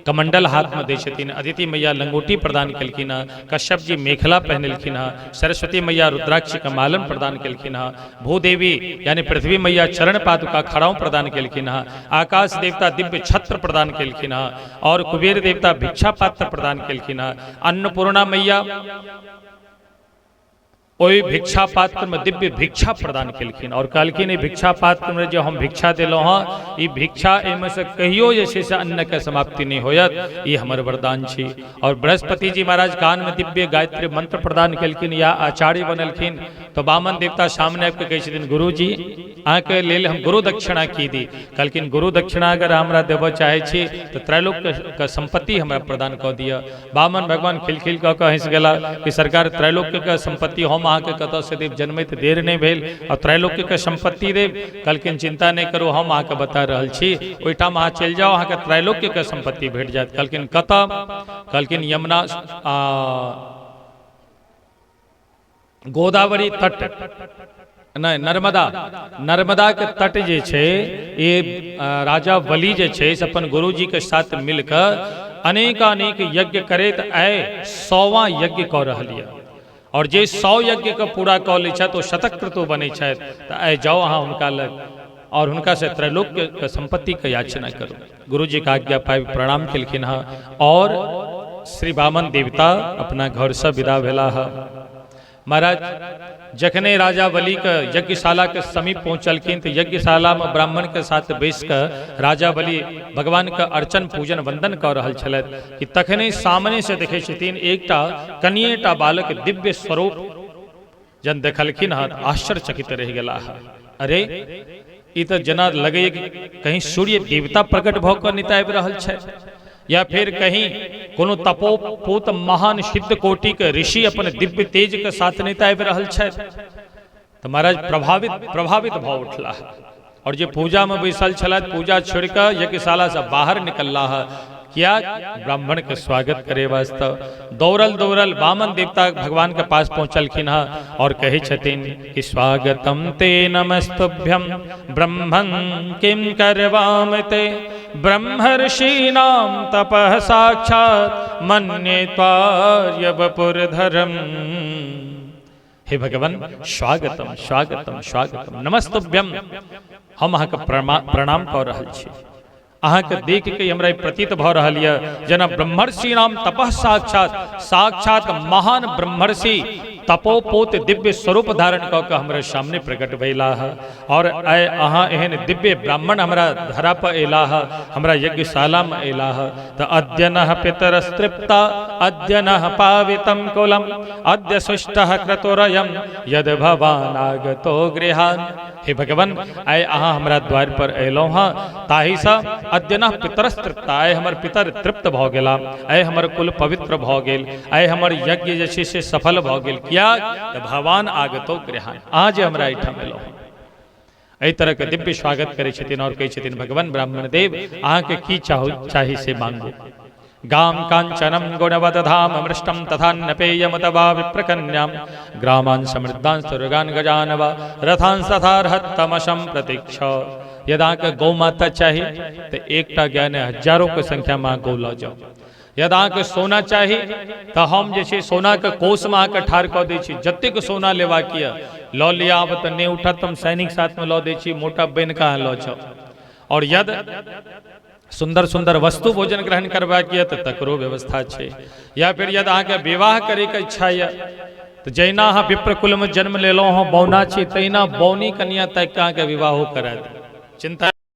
A: कमंडल हाथ में दै छथिन, अदिति मैया लंगोटी प्रदान केलखिन, कश्यप जी मेखला पहनलखिन, सरस्वती मैया रुद्राक्ष का मालन प्रदान केलखिन, भूदेवी यानी पृथ्वी मैया चरण पादुका खड़ाऊ प्रदान केलखिन, आकाश देवता दिव्य छत्र प्रदान केलखिन और कुबेर देवता भिक्षा पात्र प्रदान केलखिन। अन्नपूर्णा मैया ओहि भिक्षा पात्र में दिव्य भिक्षा प्रदान केलखिन और कहलखिन भिक्षा पात्र में जो हम भिक्षा दिलों हाँ ई भिक्षा एहिमे से कहियो जे छै से अन्न के समाप्ति नहीं होयत, ये हमर वरदान छी। और बृहस्पति जी महाराज कान में दिव्य गायत्री मंत्र प्रदान केलखिन या आचार्य बनलखिन तो वामन देवता सामने आके कहे छथिन गुरुजी अहाँके लेल हम गुरु दक्षिणा की दी। कहलखिन गुरु दक्षिणा अगर हमरा देबऽ चाहे छी तो त्रैलोक के संपत्ति हमरा प्रदान कऽ दिअ। वामन भगवान खिलखिल कऽ के हंस गेला कि सरकार त्रैलोक के संपत्ति हम अहाँके कतऽ से देव, जन्मैत देर नहि भेल और त्रैलोक के संपत्ति देव। कहलखिन चिंता नहीं करू, हम अहाँके बता रहल छी, ओहिठाम अहाँ चलि जाओ, अहाँके त्रैलोक के संपत्ति भेट जायत। कहलखिन कतऽ? कहलखिन यमुना गोदावरी तट नहीं नर्मदा के तट जे छै ये राजा बलि जे छै से अपन गुरुजी के साथ मिलकर अनेक यज्ञ करैत आए 100वां यज्ञ कऽ रहल यऽ और जे 100 यज्ञ के पूरा कऽ लै छथि ओ शतक्रतु बनै छथि। तऽ आइ जाओ अहाँ हुनका लग और हुनका से त्रैलोक के संपत्ति के याचना करू। गुरुजी का आज्ञा पाबि प्रणाम केलखिन हँ और श्री वामन देवता अपना घर से विदा भेला है। महाराज जखने राजा बलि के यज्ञशाला के समीप पहुंचलखिन तो यज्ञशाला में ब्राह्मण के साथ बैस कर राजा बलि भगवान के अर्चन पूजन वंदन कर रहल छलथि कि तखने सामने से देखे छथिन एकटा कनिएटा बालक दिव्य स्वरूप जन देखलखिन हँ आश्चर्यचकित रह गेला है। अरे ई तो जना लगे कहीं सूर्य देवता प्रकट भऽ कऽ निताबि रहल छथि या फिर कहीं कोनो तपोपूत महान सिद्ध कोटि के ऋषि अपन दिव्य तेज के साथ निताबि रहल छथि। तो महाराज प्रभावित भऽ उठला और जे पूजा में बैसल छलथि पूजा छोड़ कऽ यज्ञशाला से बाहर निकलला है। क्या? ब्राह्मण के स्वागत करे वास्ते दौड़ल वामन देवता भगवान के पास पहुंचलखिन है और कहे छथिन कि स्वागतम ते नमस्तुभ्यम ब्रह्मन् किं करवाम ते ब्रह्मर्षीणां तपः साक्षात् मन्ये त्वार्य वपुर्धरम्। हे भगवान स्वागतम स्वागतम स्वागतम नमस्तुभ्यम, हम अहाँके प्रणाम कऽ रहल छी। अहाँके देख के हमरा प्रतीत भऽ रहल यऽ जेना ब्रह्मर्षि नाम तपः साक्षात महान ब्रह्मर्षि तपोपोत दिव्य स्वरूप धारण कऽ के हमरा सामने प्रकट भेला है और आइ अहाँ एहन दिव्य ब्राह्मण हमरा धरा पर एला है, हमरा यज्ञशाला में एला है। तो अद्य नः पितरस्तृप्ता अद्य नः पावितं कुलम अद्य सुष्टः क्रतुरयं यद भवान् आगतो गृहान्। हे भगवान आइ अहाँ हमरा द्वार पर एलौं हाँ ताहि सँ अद्य नः पितरस्तृप्ता, आइ हमर पितर तृप्त भऽ गेला, आइ हमर कुल पवित्र भऽ गेल, आइ हमर यज्ञ जे छै से सफल भऽ गेल। क्या? भगवान आगतो गृहान, आज हमरा एहिठाम एलौं। एहि तरह के दिव्य स्वागत करे छथिन और कहै छथिन भगवान ब्राह्मण देव अहाँके की चाही से मांगू। गाम कांचनम गुणवदधाम मृष्टम तथा नपेयम तवा विप्रकन्याम ग्रामान समृद्धान सुरगान गजानव रथान तथारहत्तमशम प्रतीक्ष। यदि अहाँके गौ माता चाहिए तो एकटा ज्ञान हजारों के संख्या में गौ लऽ जाओ। यदि अहाँके सोना चाही तो हम जे छै सोना के कोष में अहाँके ठाढ़ कऽ दै छी, जतेक सोना लेबाक यऽ लऽ लिया, आब तऽ नहि उठत हम सैनिक साथ में लऽ दै छी, मोटा बनि कऽ अहाँ लऽ जाओ। और यदि सुंदर सुंदर वस्तु भोजन ग्रहण करबाक यऽ तऽ तकरो व्यवस्था छै। या फिर यदि अहाँके विवाह करे के इच्छा यऽ तो जहिना अहाँ विप्रकुल में जन्म लेलहुँ हँ बौना छी तहिना बौनी कन्या तक अहाँके विवाहो करा दे, चिंता